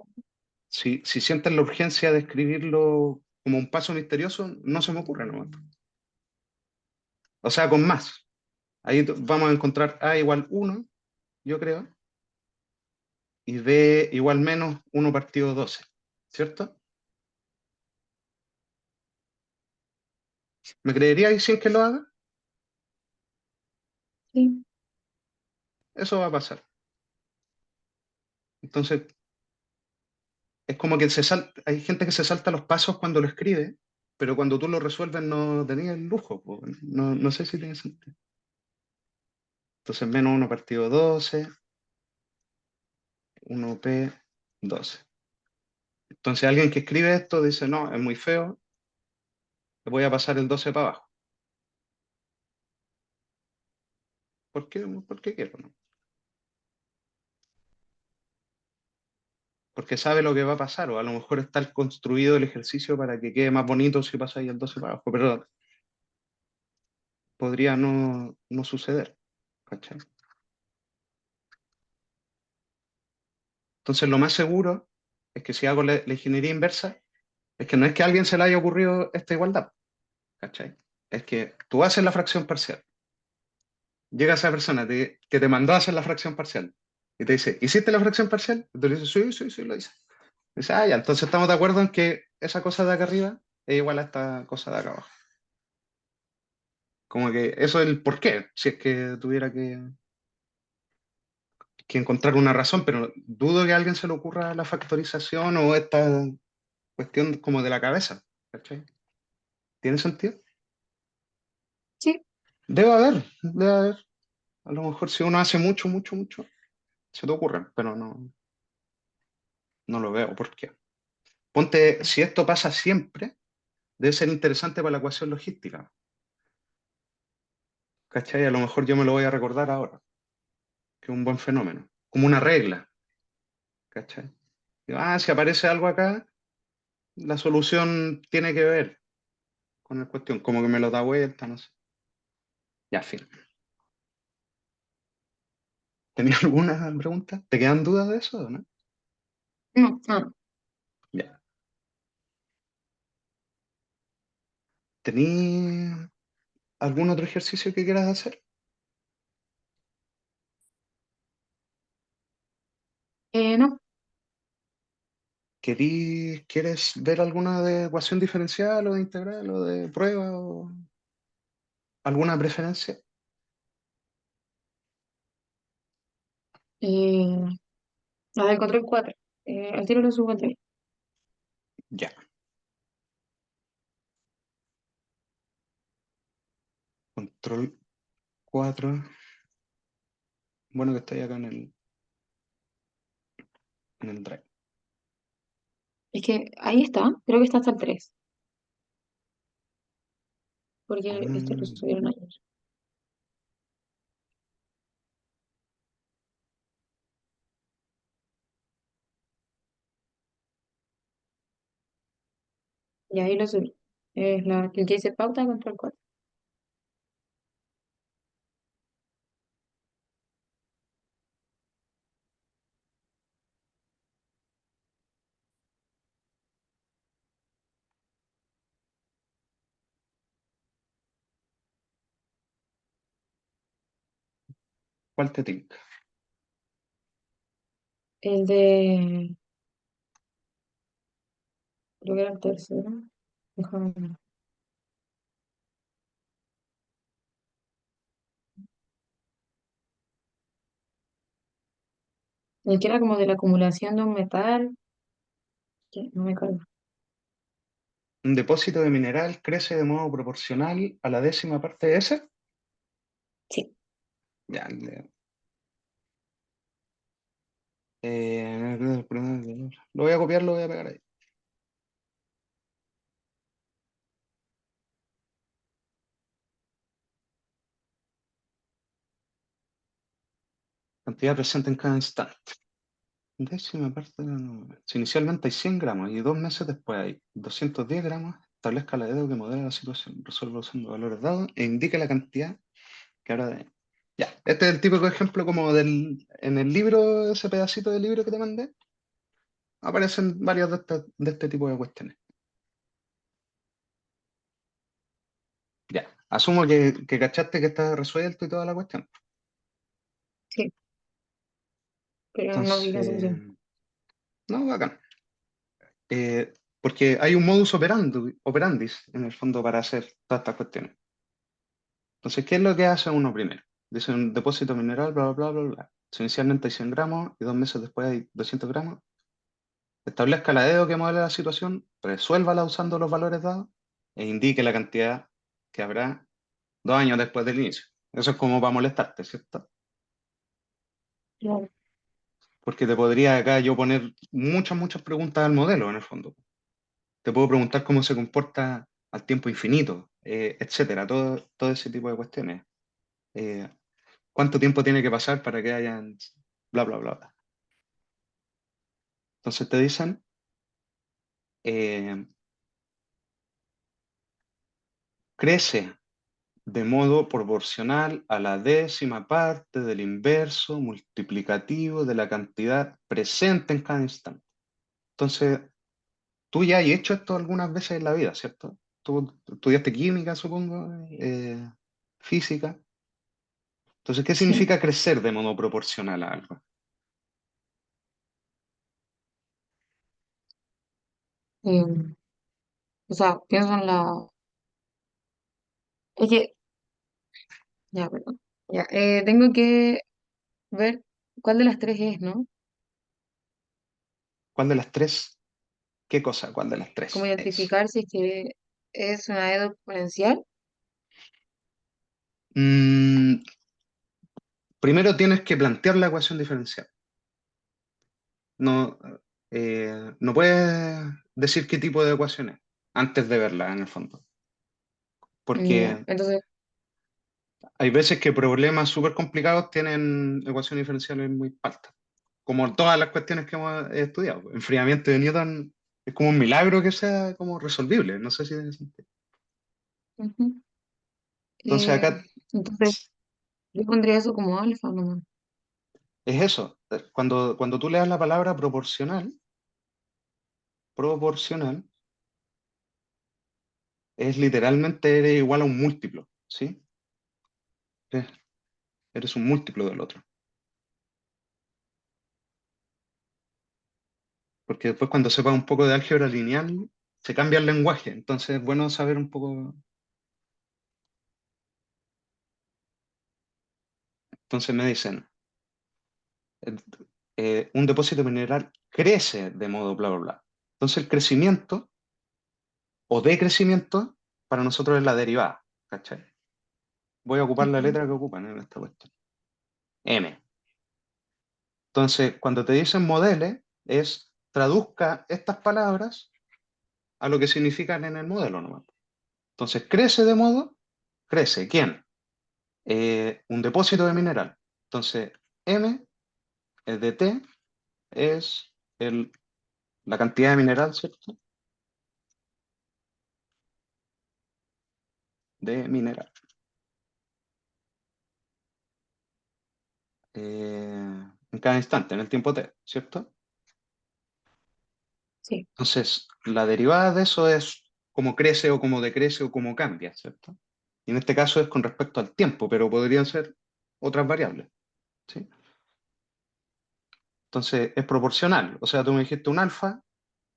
Si sientes la urgencia de escribirlo como un paso misterioso, no se me ocurre nomás. O sea, con más. Ahí vamos a encontrar A igual 1, yo creo. y B igual menos 1 partido 12, ¿cierto? ¿Me creeríais sin que lo haga? Sí, Eso va a pasar. Entonces, es como que hay gente que se salta los pasos cuando lo escribe, pero cuando tú lo resuelves no tenías el lujo, po. No, no sé si tiene sentido. Entonces, menos 1 partido 12, 1P 12. Entonces, alguien que escribe esto dice, no, es muy feo, le voy a pasar el 12 para abajo. ¿Por qué? Porque quiero, ¿no? Porque sabe lo que va a pasar, o a lo mejor está construido el ejercicio para que quede más bonito si pasáis el 12 para abajo, pero podría no suceder, ¿cachai? Entonces, lo más seguro es que si hago la ingeniería inversa, es que no es que a alguien se le haya ocurrido esta igualdad, ¿cachai? Es que tú haces la fracción parcial, llega esa persona que te mandó a hacer la fracción parcial y te dice, ¿hiciste la fracción parcial? Y tú le dices, sí, sí, sí, lo hice. Dice, ah, ya, entonces estamos de acuerdo en que esa cosa de acá arriba es igual a esta cosa de acá abajo. Como que eso es el porqué, si es que tuviera que encontrar una razón, pero dudo que a alguien se le ocurra la factorización o esta cuestión como de la cabeza, ¿cachai? ¿Tiene sentido? sí, Debe haber. A lo mejor si uno hace mucho, mucho, mucho, se te ocurre, pero no lo veo. ¿Por qué? Ponte, si esto pasa siempre, debe ser interesante para la ecuación logística, ¿cachai? A lo mejor yo me lo voy a recordar ahora, que es un buen fenómeno, como una regla, ¿cachai? Digo, ah, si aparece algo acá, la solución tiene que ver con la cuestión, como que me lo da vuelta, no sé. Ya, fin. ¿Tenías alguna pregunta? ¿Te quedan dudas de eso o no? no, no. Ya. ¿Tenías algún otro ejercicio que quieras hacer? No, ¿Quieres ver alguna de ecuación diferencial o de integral o de prueba o alguna preferencia? eh, la del control 4. Al tiro lo subo. Ya. Control 4. Bueno que estoy acá en el drive. Es que ahí está, creo que está hasta el 3 porque esto lo Mm, subieron ayer. Y ahí lo subí. Es el que dice pauta control 4. ¿Cuál te tinca? El de, creo que era el tercero. Déjame ver. El que era como de la acumulación de un metal, que no me acuerdo. ¿Un depósito de mineral crece de modo proporcional a la décima parte de ese? Sí, Ya. Lo voy a copiar, lo voy a pegar ahí. Cantidad presente en cada instante. Décima parte de la número. Si inicialmente hay 100 gramos y 2 meses después hay 210 gramos, establezca la dedo que modela la situación, resuelva usando valores dados e indique la cantidad que ahora de... Ya, este es el típico ejemplo como en el libro, ese pedacito del libro que te mandé, aparecen varios de este tipo de cuestiones. Ya, asumo que cachaste que está resuelto y toda la cuestión. sí. pero no vi la Entonces, solución. no, bacán. Porque hay un modus operandis en el fondo para hacer todas estas cuestiones. Entonces, ¿qué es lo que hace uno primero? Dice un depósito mineral, bla, bla, bla, bla, bla. Si inicialmente hay 100 gramos y 2 meses después hay 200 gramos, establezca la dedo que modele la situación, resuélvala usando los valores dados e indique la cantidad que habrá 2 años después del inicio. Eso es como para molestarte, ¿cierto? Claro. Porque te podría acá yo poner muchas, muchas preguntas al modelo, en el fondo. Te puedo preguntar cómo se comporta al tiempo infinito, etcétera, todo ese tipo de cuestiones. Eh, ¿Cuánto tiempo tiene que pasar para que hayan bla, bla, bla, bla? Entonces te dicen, eh, crece de modo proporcional a la décima parte del inverso multiplicativo de la cantidad presente en cada instante. Entonces, tú ya has hecho esto algunas veces en la vida, ¿cierto? Tú estudiaste química, supongo, física. Entonces, ¿qué Sí. significa crecer de modo proporcional a algo? Eh, o sea, pienso en la... Es que, ya, perdón. Ya, tengo que ver cuál de las tres es, ¿no? ¿Cuál de las tres? ¿Qué cosa? ¿Cuál de las Como tres es? identificar si es que es una edad exponencial. Mm, Primero tienes que plantear la ecuación diferencial. No, no puedes decir qué tipo de ecuación es antes de verla, en el fondo. Ya, Porque entonces, hay veces que problemas súper complicados tienen ecuaciones diferenciales muy altas. Como todas las cuestiones que hemos estudiado. Enfriamiento de Newton es como un milagro que sea como resolvible. No sé si tiene sentido. ujú. Entonces Eh, acá entonces, yo pondría eso como alfa nomás. es eso. Cuando tú leas la palabra proporcional, proporcional es literalmente eres igual a un múltiplo, ¿sí? Eh, Eres un múltiplo del otro. Porque después cuando sepas un poco de álgebra lineal, se cambia el lenguaje. Entonces es bueno saber un poco. Entonces me dicen, eh, un depósito mineral crece de modo bla, bla, bla. Entonces el crecimiento o decrecimiento para nosotros es la derivada, ¿cachai? Voy a ocupar la Ujú. letra que ocupan en esta cuestión. M. Entonces, cuando te dicen modele, es traduzca estas palabras a lo que significan en el modelo nomás. Entonces, crece de modo, crece. ¿Quién? Un depósito de mineral. Entonces, M, el de T, es la cantidad de mineral, ¿cierto? De mineral. En cada instante, en el tiempo T, ¿cierto? Sí. Entonces, la derivada de eso es cómo crece o cómo decrece o cómo cambia, ¿cierto? Y en este caso es con respecto al tiempo, pero podrían ser otras variables, ¿sí? Entonces, es proporcional. O sea, tú me dijiste un alfa,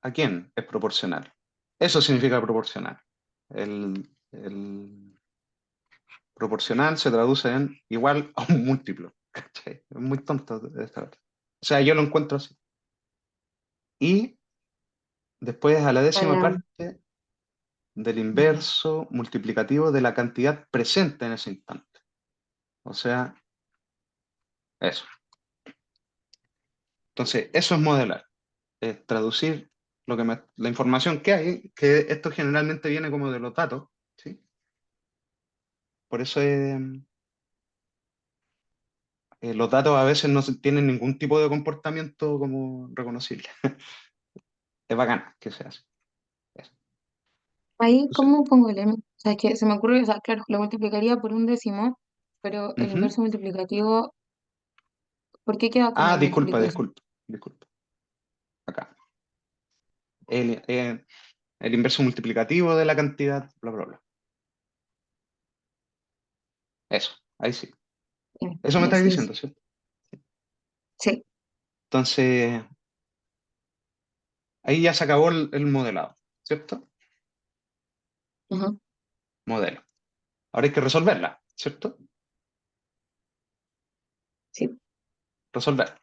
¿a quién es proporcional? Eso significa proporcional. El proporcional se traduce en igual a un múltiplo. ¿Cachai? Es muy tonto de esta verdad. O sea, yo lo encuentro así. Y después a la décima Hola. parte del Ya. inverso multiplicativo de la cantidad presente en ese instante. O sea, eso. Entonces, eso es modelar, es traducir la información que hay, que esto generalmente viene como de los datos, ¿sí? Por eso los datos a veces no tienen ningún tipo de comportamiento como reconocible. Es bacán que se hace. Eso. Ahí, Entonces, ¿cómo pongo el M? O sea, es que se me ocurre, o sea, claro, lo multiplicaría por un décimo, pero el ujú. inverso multiplicativo, ¿por qué queda como Disculpa, múltiplo eso? disculpa, disculpa. Acá. El inverso multiplicativo de la cantidad, bla, bla, bla. Eso, ahí sí. Eso me Ya, estáis sí, sí. diciendo, ¿cierto? Sí. Entonces, ahí ya se acabó el modelado, ¿cierto? Ajá, Modelo. Ahora hay que resolverla, ¿cierto? sí. Resolver.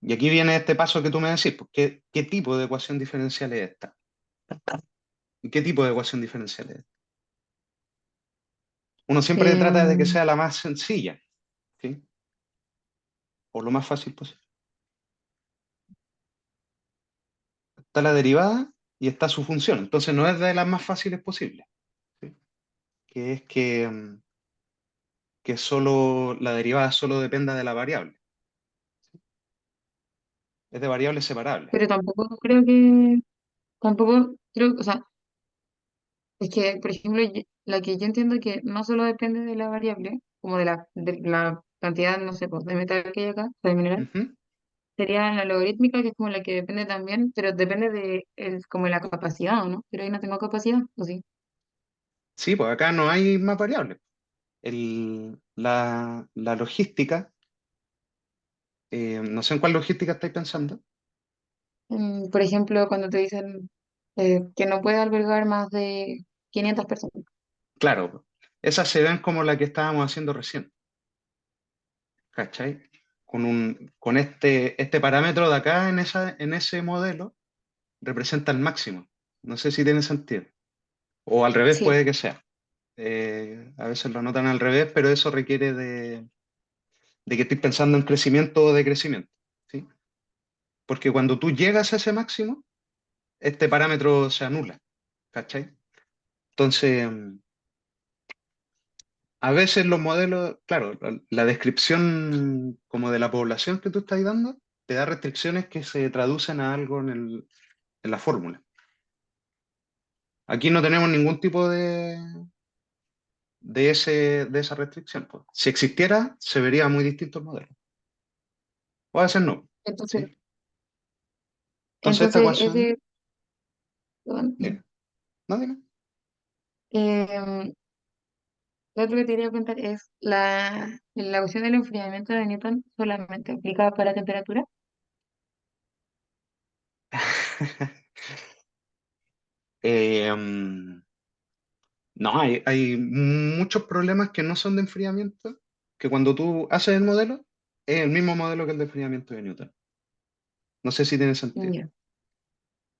Y aquí viene este paso que tú me decís, pues, ¿qué tipo de ecuación diferencial es esta? ¿Y qué tipo de ecuación diferencial es esta? Uno siempre trata de que Em, sea la más sencilla, ¿sí? O lo más fácil posible. Está la derivada y está su función. Entonces no es de las más fáciles posibles, ¿sí? Que es que solo la derivada solo dependa de la variable. Es de variables separables. pero tampoco creo, o sea, es que, por ejemplo, la que yo entiendo que no solo depende de la variable, como de la cantidad, no sé, pues, de metal que hay acá, de mineral, Ujú. sería la logarítmica, que es como la que depende también, pero depende de como la capacidad, ¿o no? Pero ahí no tengo capacidad, ¿o sí? Sí, pues acá no hay más variables. La logística, no sé en cuál logística estáis pensando. Por ejemplo, cuando te dicen que no puede albergar más de 500 personas. Claro, esas se ven como la que estábamos haciendo recién, ¿cachai? Con este parámetro de acá en ese modelo representa el máximo. No sé si tiene sentido. O al revés Sí, puede que sea. A veces lo anotan al revés, pero eso requiere de que estoy pensando en crecimiento o decrecimiento, ¿sí? Porque cuando tú llegas a ese máximo, este parámetro se anula, ¿cachai? Entonces, a veces los modelos, claro, la descripción como de la población que tú estás dando, te da restricciones que se traducen a algo en la fórmula. Aquí no tenemos ningún tipo de esa restricción, pues. Si existiera, se vería muy distinto el modelo. O a veces no, entonces, ¿sí? Entonces esta entonces ese, ecuación, dime, no, dime. eh, lo otro que te quería preguntar es, la cuestión del enfriamiento de Newton solamente aplica para temperatura. Eh, no, hay muchos problemas que no son de enfriamiento, que cuando tú haces el modelo, es el mismo modelo que el de enfriamiento de Newton. No sé si tiene sentido. Ya,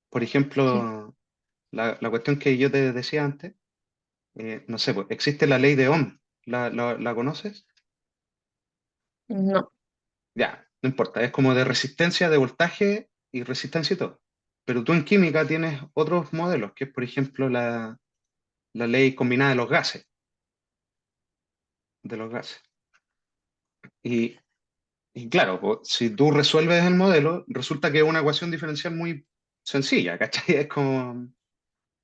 Por sí, ejemplo, la cuestión que yo te decía antes, no sé, pues existe la ley de Ohm. ¿La conoces? no, Ya, no importa, es como de resistencia, de voltaje y resistencia y todo. Pero tú en química tienes otros modelos, que es, por ejemplo, la ley combinada de los gases. Y, y claro, pues, si tú resuelves el modelo, resulta que es una ecuación diferencial muy sencilla, ¿cachai?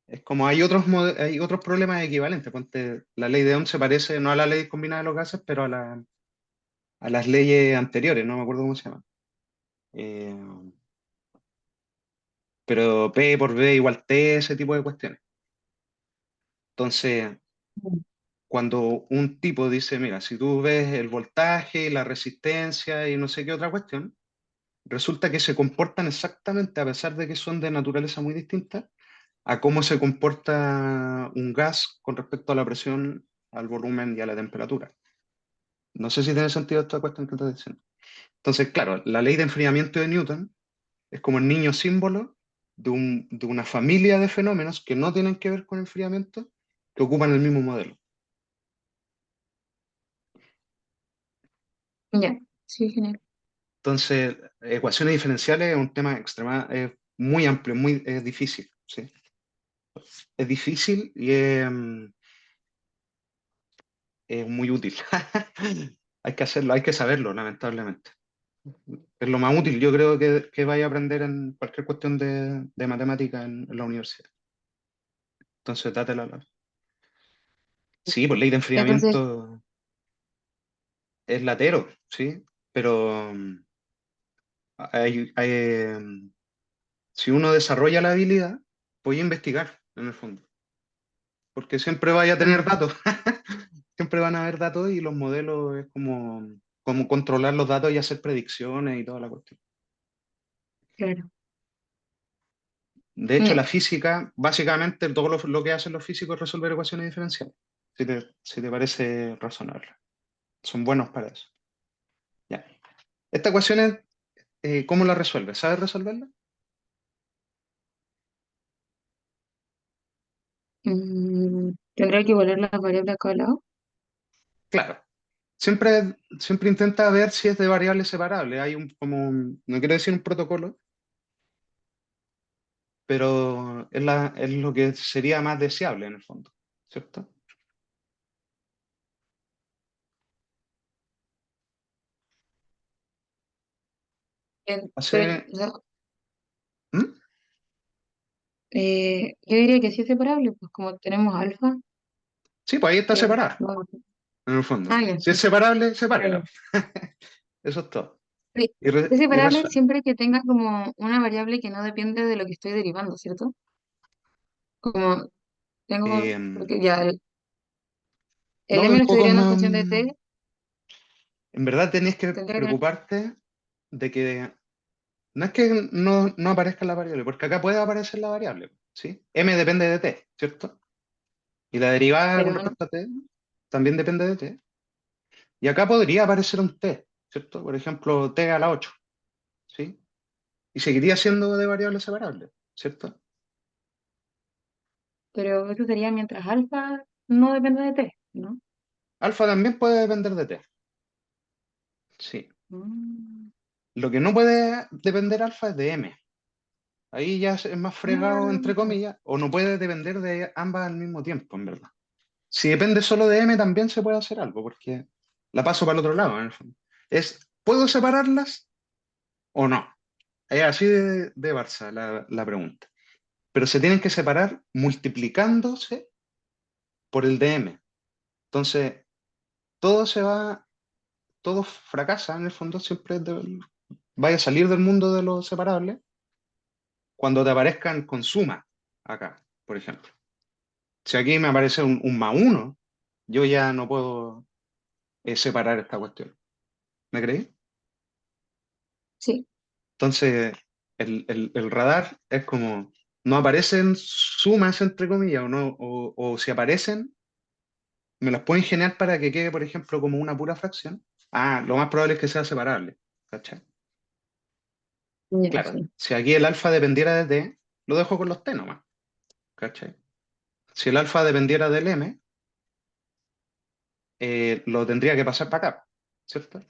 Es como hay otros problemas equivalentes. Ponte, la ley de Ohm se parece no a la ley combinada de los gases, pero a las leyes anteriores, no me acuerdo cómo se llama. Eh, pero P por B igual T, ese tipo de cuestiones. Entonces, cuando un tipo dice, mira, si tú ves el voltaje, la resistencia y no sé qué otra cuestión, resulta que se comportan exactamente, a pesar de que son de naturaleza muy distinta, a cómo se comporta un gas con respecto a la presión, al volumen y a la temperatura. No sé si tiene sentido esta cuestión que estoy diciendo. Entonces, claro, la ley de enfriamiento de Newton es como el niño símbolo de una familia de fenómenos que no tienen que ver con enfriamiento, que ocupan el mismo modelo. ya, sí, genial. Entonces, ecuaciones diferenciales es un tema muy amplio, es difícil, ¿sí? Es difícil y es muy útil. Hay que hacerlo, hay que saberlo, lamentablemente. Es lo más útil, yo creo que vaya a aprender en cualquier cuestión de matemática en la universidad. Entonces, dátela. Sí, pues ley de Entonces, enfriamiento es latero, ¿sí? Pero si uno desarrolla la habilidad, puede investigar, en el fondo. Porque siempre vaya a tener mm, datos. Siempre van a haber datos y los modelos es como. cómo controlar los datos y hacer predicciones y toda la cuestión. claro. De hecho, Mm, la física, básicamente, todo lo que hacen los físicos es resolver ecuaciones diferenciales, si te parece razonable. Son buenos para eso. Ya. Esta ecuación es, ¿cómo la resuelves? ¿Sabes resolverla? Tendré que volver las variables a cada lado, Claro. Siempre intenta ver si es de variables separables. Hay no quiero decir un protocolo, pero es lo que sería más deseable en el fondo, ¿cierto? pero Hace, no, ¿Mm? yo diría que sí es separable, pues como tenemos alfa, Sí, pues ahí está que separada, no, en el fondo. ya, Si es perfecto. separable, Ya, ya. sepárela. Eso es todo. Sí, Y, es y separable resuelve. siempre que tenga como una variable que no depende de lo que estoy derivando, ¿cierto? Como tengo, Eh, porque ya el no, m un lo estoy poco derivando en más. función de t, En verdad tenés que tendría que tener, preocuparte de que no es que no aparezca la variable, porque acá puede aparecer la variable, ¿sí? M depende de t, ¿cierto? Y la derivada con pero no, respecto a t también depende de t. Y acá podría aparecer un t, ¿cierto? Por ejemplo, t a la 8, ¿sí? Y seguiría siendo de variable separable, ¿cierto? pero eso sería mientras alfa no depende de t, ¿no? Alfa también puede depender de t, sí. Mm. Lo que no puede depender alfa es de m. Ahí ya es más fregado, entre Ah, comillas, o no puede depender de ambas al mismo tiempo, en verdad. Si depende solo de M, también se puede hacer algo, porque la paso para el otro lado, en el fondo. ¿Puedo separarlas o no? Es así de Barça la pregunta. Pero se tienen que separar multiplicándose por el de M. Entonces, todo se va, todo fracasa, en el fondo, vaya a salir del mundo de los separables cuando te aparezcan con suma acá, por ejemplo. Si aquí me aparece un más uno, yo ya no puedo separar esta cuestión. ¿Me creí? sí, Entonces, el radar es como, no aparecen sumas, entre comillas, o si aparecen, me las puedo ingeniar para que quede, por ejemplo, como una pura fracción. Ah, lo más probable es que sea separable. ¿Cachai? ya, Claro, sí, si aquí el alfa dependiera de t, lo dejo con los t nomás. ¿Cachai? Si el alfa dependiera del m, lo tendría que pasar para acá, ¿cierto?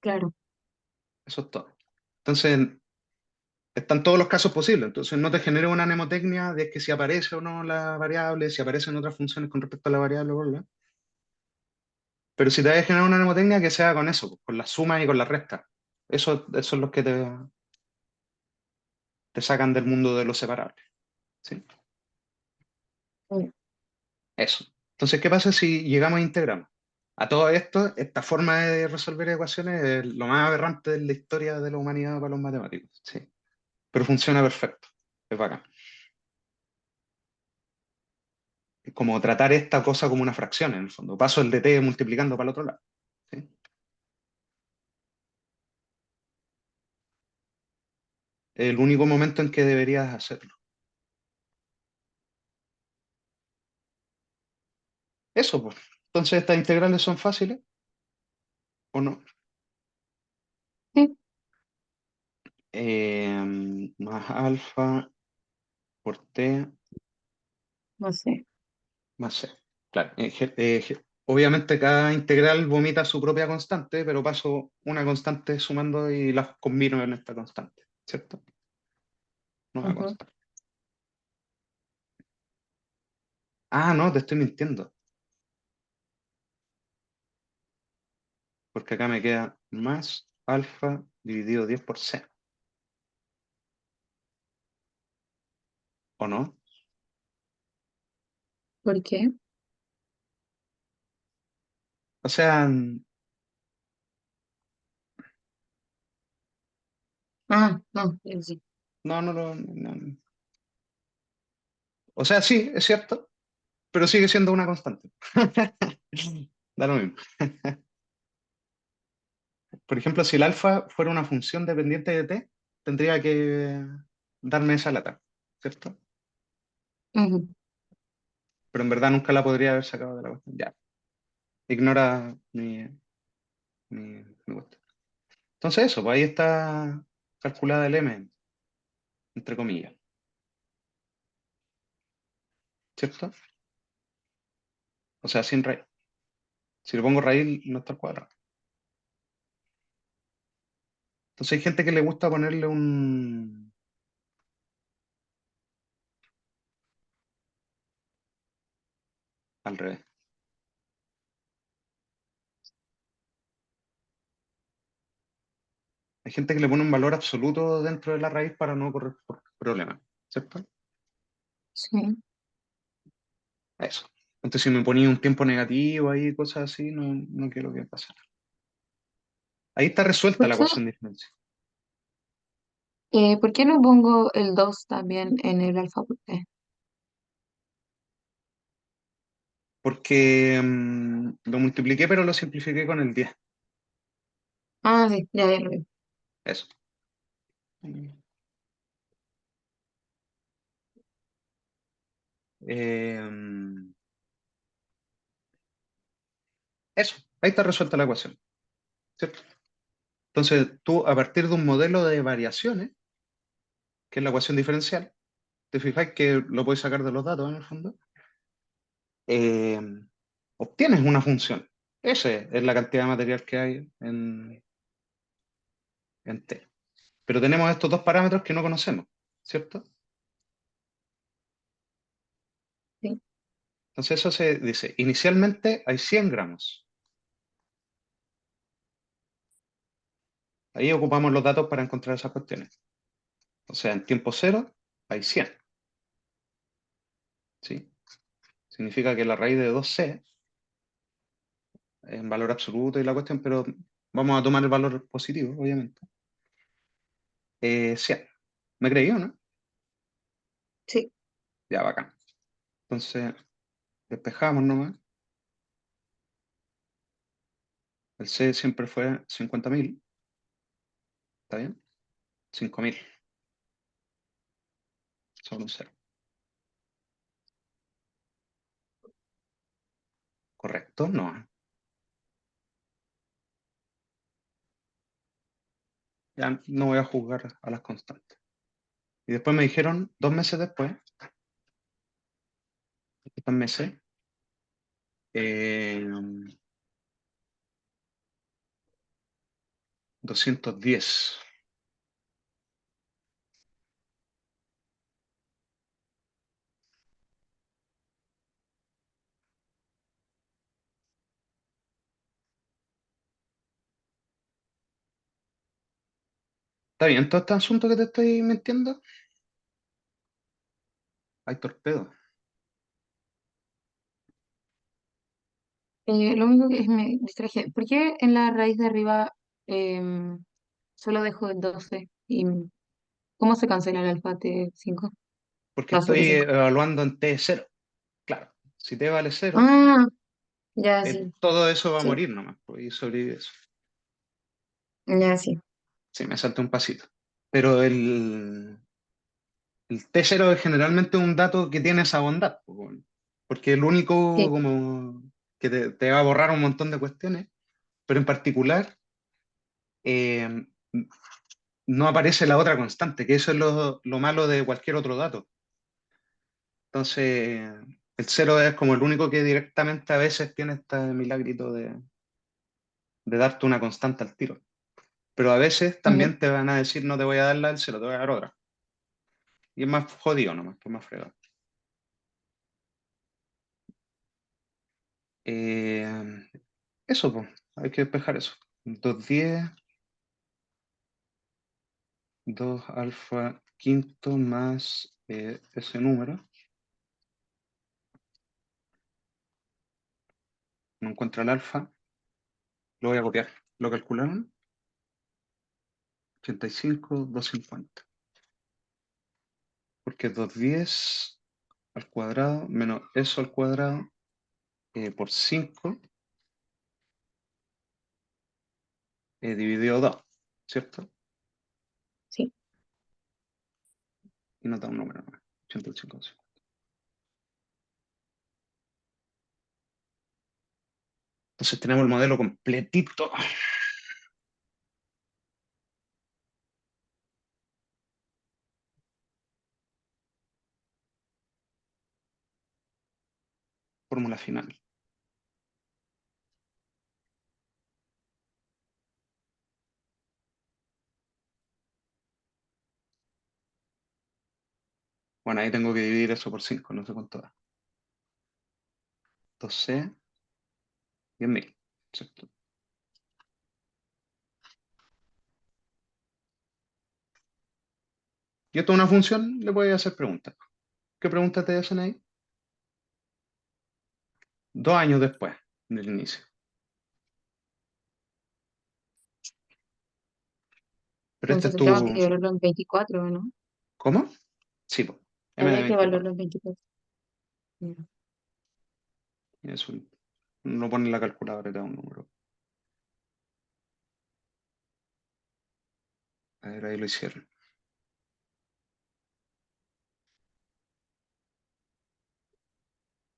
claro. Eso es todo. Entonces, están todos los casos posibles. Entonces, no te genera una mnemotecnia de que si aparece o no la variable, si aparecen otras funciones con respecto a la variable, bla, bla. Pero si te vas a generar una mnemotecnia, que sea con eso, pues, con la suma y con la resta. Eso es lo que te sacan del mundo de los separables. ¿Sí? Mm. Eso. Entonces, ¿qué pasa si llegamos a integramos? A todo esto, esta forma de resolver ecuaciones es lo más aberrante de la historia de la humanidad para los matemáticos. Sí. Pero funciona perfecto. Es bacán. Es como tratar esta cosa como una fracción, en el fondo. Paso el de t multiplicando para el otro lado. ¿Sí? El único momento en que deberías hacerlo. Eso, pues. Entonces, estas integrales son fáciles, ¿o no? Sí, Más alfa por t no sé. más c. Claro. Obviamente cada integral vomita su propia constante, pero paso una constante sumando y las combino en esta constante, ¿cierto? Nueva Ujú. constante. Ah, no, te estoy mintiendo, porque acá me queda más alfa dividido 10 por c, ¿o no? ¿Por qué? O sea, Ah, no, sí. no. O sea, sí, es cierto, pero sigue siendo una constante. Da lo mismo. Por ejemplo, si el alfa fuera una función dependiente de t, tendría que darme esa lata, ¿cierto? Ujú. Pero en verdad nunca la podría haber sacado de la cuestión. Ya, ignora mi cuestión. Entonces eso, pues ahí está calculada el m, entre comillas, ¿cierto? O sea, sin raíz. Si le pongo raíz, no está al cuadrado. Entonces hay gente que le gusta ponerle un... al revés. Hay gente que le pone un valor absoluto dentro de la raíz para no correr por problemas, ¿cierto? Sí. Eso. Entonces si me ponía un tiempo negativo ahí, cosas así, no quiero que pase. Ahí está resuelta ¿Por la qué, ecuación diferencial. por qué no pongo el 2 también en el alfabeto? Porque lo multipliqué, pero lo simplifiqué con el 10. Ah, sí, ya lo vi. Eso. Eh, eso. Ahí está resuelta la ecuación, ¿cierto? Entonces tú, a partir de un modelo de variaciones, que es la ecuación diferencial, te fijáis que lo puedes sacar de los datos en el fondo, eh, obtienes una función. Esa es la cantidad de material que hay en T. Pero tenemos estos dos parámetros que no conocemos, ¿cierto? Sí. Entonces eso se dice, inicialmente hay 100 gramos. Ahí ocupamos los datos para encontrar esas cuestiones. O sea, en tiempo cero hay 100, ¿sí? Significa que la raíz de 2c es en valor absoluto y la cuestión, pero vamos a tomar el valor positivo, obviamente. 100. ¿Me creí o no? Sí. Ya, bacán. Entonces, despejamos nomás. El C siempre fue 50.000, ¿está bien? 5.000, sobre un cero. ¿Correcto? No. Ya no voy a juzgar a las constantes. Y después me dijeron, 2 meses después, 2 meses, eh, 210. ¿Está bien todo este asunto que te estoy mintiendo? Hay torpedo. Lo único que me distraje, ¿por qué en la raíz de arriba em, solo dejo el 12? ¿Y cómo se cancela el alfa T5? Porque Va sobre estoy 5. evaluando en T0. Claro, si T vale 0, Ah, ya sí, todo eso va a sí, morir nomás, pues, y sobrevive eso. ya sí, Sí, me salté un pasito. Pero el T0 es generalmente un dato que tiene esa bondad, pues, bueno, porque el único sí. como que te va a borrar un montón de cuestiones, pero en particular eh, no aparece la otra constante, que eso es lo malo de cualquier otro dato. Entonces, el cero es como el único que directamente a veces tiene este milagrito de darte una constante al tiro. Pero a veces Ujú. también te van a decir no te voy a dar la del cero, te voy a dar otra. Y es más jodido nomás, pues más fregado. Eh, eso, pues, hay que despejar eso. 210, 2 alfa quinto más ese número. No encuentra el alfa, lo voy a copiar. ¿Lo calcularon? 85, 250. Porque 210 al cuadrado menos eso al cuadrado, por 5 dividido 2, ¿cierto? Sí. Y nos da un número, ¿no? 85,5. Entonces tenemos el modelo completito. Fórmula final. Bueno, ahí tengo que dividir eso por 5, no sé cuánto da. 2C, 10.000, ¿cierto? Y esto es una función, le voy a hacer preguntas. ¿Qué preguntas te hacen ahí? 2 años después del inicio. Pero este es Entonces tengo que tu... evaluarlo en 24, ¿no? ¿Cómo? Sí, po. M de Habría que evaluarlo 24. en 24. Ya. Eso no pone en la calculadora y te da un número. A ver, ahí lo hicieron.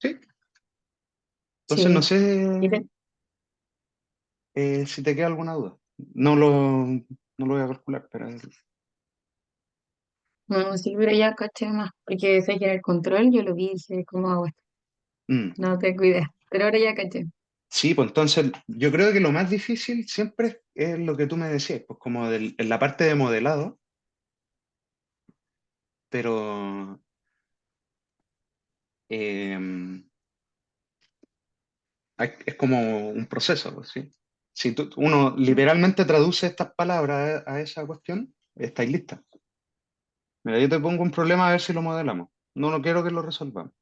Sí. Entonces no Sí. Y sé si te queda alguna duda. No lo voy a calcular, pero... no, sí, pero ya caché más. Porque sé que en el control yo lo vi y dije, ¿cómo hago esto? Mm. No tengo idea. Pero ahora ya caché. Sí, pues entonces yo creo que lo más difícil siempre es lo que tú me decías, pues como en la parte de modelado, pero eh, es como un proceso, pues, ¿sí? Si uno literalmente traduce estas palabras a esa cuestión, estáis lista. Mira, yo te pongo un problema a ver si lo modelamos. No quiero que lo resolvamos.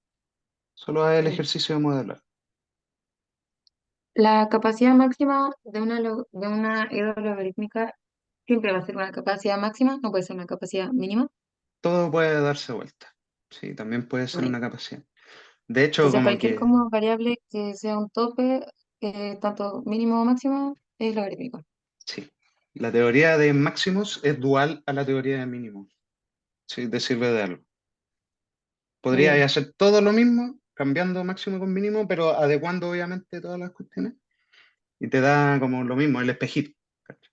Solo es el Ya. ejercicio de modelar. La capacidad máxima de una red logarítmica siempre va a ser una capacidad máxima, no puede ser una capacidad mínima. Todo puede darse vuelta. Sí, también puede ser Ay. una capacidad. De hecho, Entonces, como cualquier que, como variable que sea un tope, tanto mínimo o máximo, es logarítmico. sí, la teoría de máximos es dual a la teoría de mínimos. Sí, te sirve de algo. Podrías Ya. hacer todo lo mismo, cambiando máximo con mínimo, pero adecuando obviamente todas las cuestiones. Y te da como lo mismo, el espejito. ¿Cachai?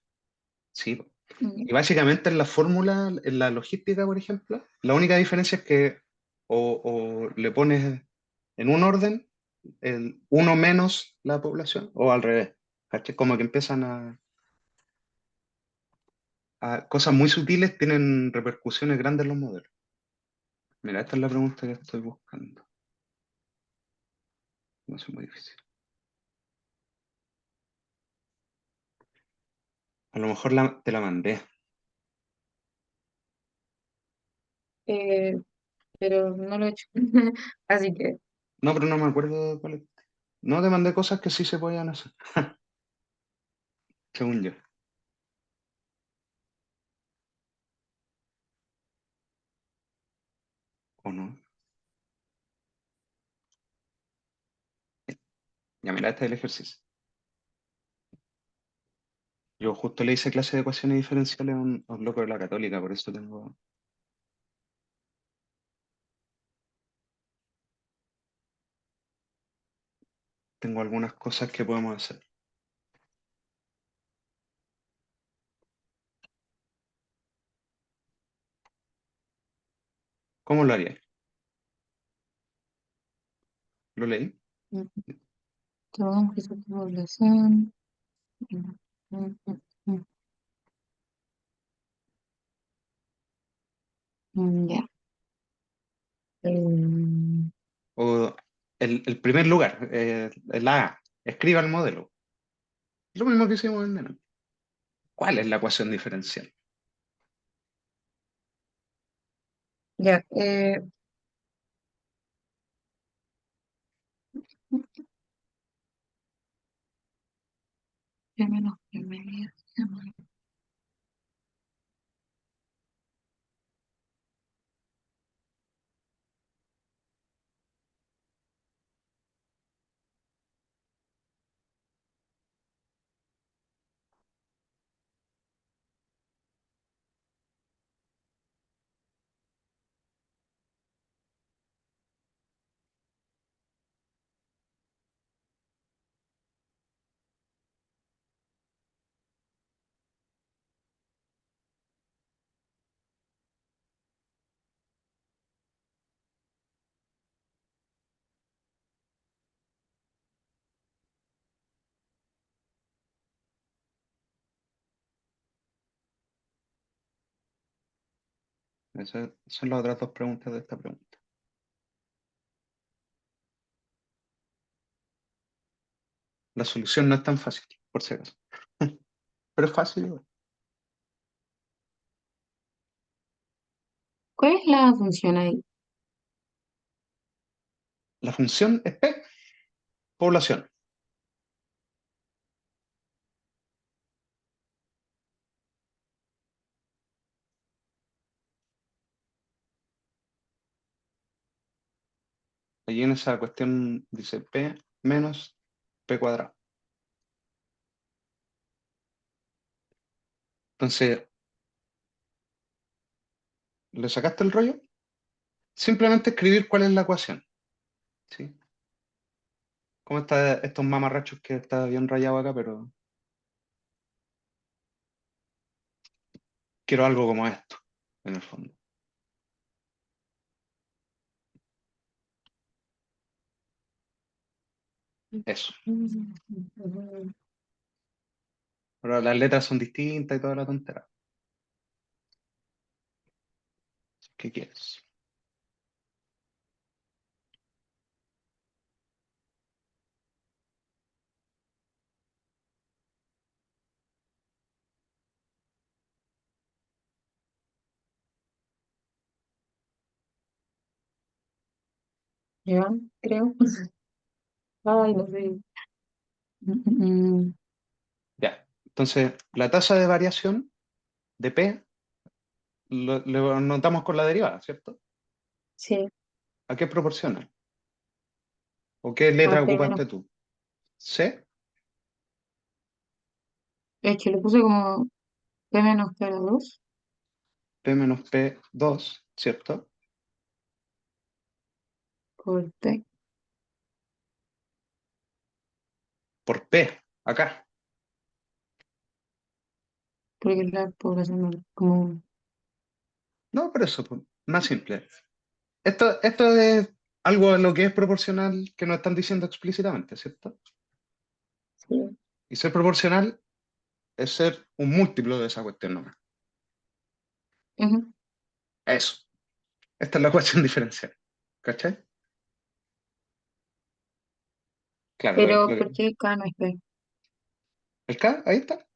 Sí, po. Ya. Y básicamente en la fórmula, en la logística, por ejemplo, la única diferencia es que o le pones en un orden el uno menos la población o al revés. ¿Cachai? Como que empiezan a cosas muy sutiles tienen repercusiones grandes en los modelos. Mira, esta es la pregunta que estoy buscando. No es muy difícil. A lo mejor te la mandé. Eh, pero no lo he hecho. Así que, No, pero no me acuerdo cuál es. No, te mandé cosas que sí se podían hacer, según yo. ¿O no? Ya mira, este es el ejercicio. Yo justo le hice clase de ecuaciones diferenciales a un loco de la Católica, por eso tengo algunas cosas que podemos hacer. ¿Cómo lo haría? ¿Lo leí? todo un proceso de población. Mm, mm, mm, ya. Eh, O el primer lugar, la A, escriba el modelo. Lo mismo que hicimos en Neno. ¿Cuál es la ecuación diferencial? ya. Menos que media. Esas son las otras dos preguntas de esta pregunta. La solución no es tan fácil, por si acaso. Pero es fácil igual. ¿Cuál es la función ahí? La función es P, población. Allí en esa cuestión dice P menos P cuadrado. Entonces, ¿le sacaste el rollo? Simplemente escribir cuál es la ecuación. ¿Sí? Como estos mamarrachos que está bien rayado acá, pero quiero algo como esto, en el fondo. Eso. Pero las letras son distintas y toda la tontera. ¿Qué quieres? ¿Ya? Creo. Ay, no sé. Mm, Ya. Entonces, la tasa de variación de P lo notamos con la derivada, ¿cierto? sí, ¿A qué proporciona? ¿O qué a letra P menos. ocupaste tú? ¿C? Es que le puse como P menos P a la 2 P menos P2, ¿cierto? por P, Por P, acá. porque es la población como... No, por eso, pues, más simple. Esto es algo a lo que es proporcional que nos están diciendo explícitamente, ¿cierto? Sí. Y ser proporcional es ser un múltiplo de esa cuestión nomás. Ujú. Eso. Esta es la ecuación diferencial. ¿Cachai? Claro, Pero, ¿por qué K no es P? el K, ahí está. Es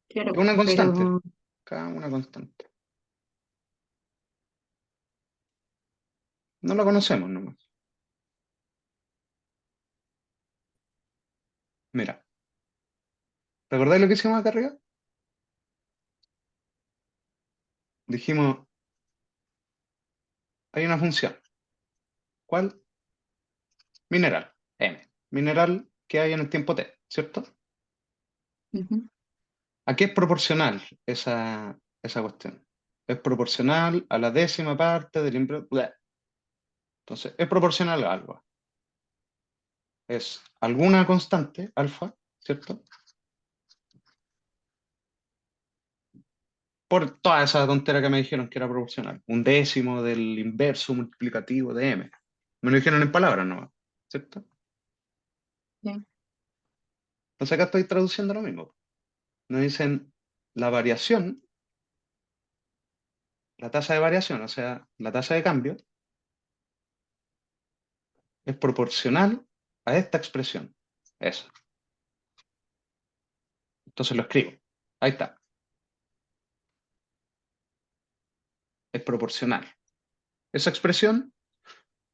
Claro, una constante. pero... K, una constante. No la conocemos nomás. Mira, ¿recordáis lo que hicimos acá arriba? Dijimos, hay una función. ¿Cuál? Mineral. M. Mineral que hay en el tiempo t, ¿cierto? Ujú. ¿A qué es proporcional esa cuestión? Es proporcional a la décima parte del Entonces, es proporcional a algo. Es alguna constante, alfa, ¿cierto? Por toda esa tontera que me dijeron que era proporcional. Un décimo del inverso multiplicativo de m. Me lo dijeron en palabras nomás, ¿cierto? Sí. Entonces acá estoy traduciendo lo mismo. Nos dicen la variación, la tasa de variación, o sea, la tasa de cambio, es proporcional a esta expresión. Eso. Entonces lo escribo. Ahí está. Es proporcional. Esa expresión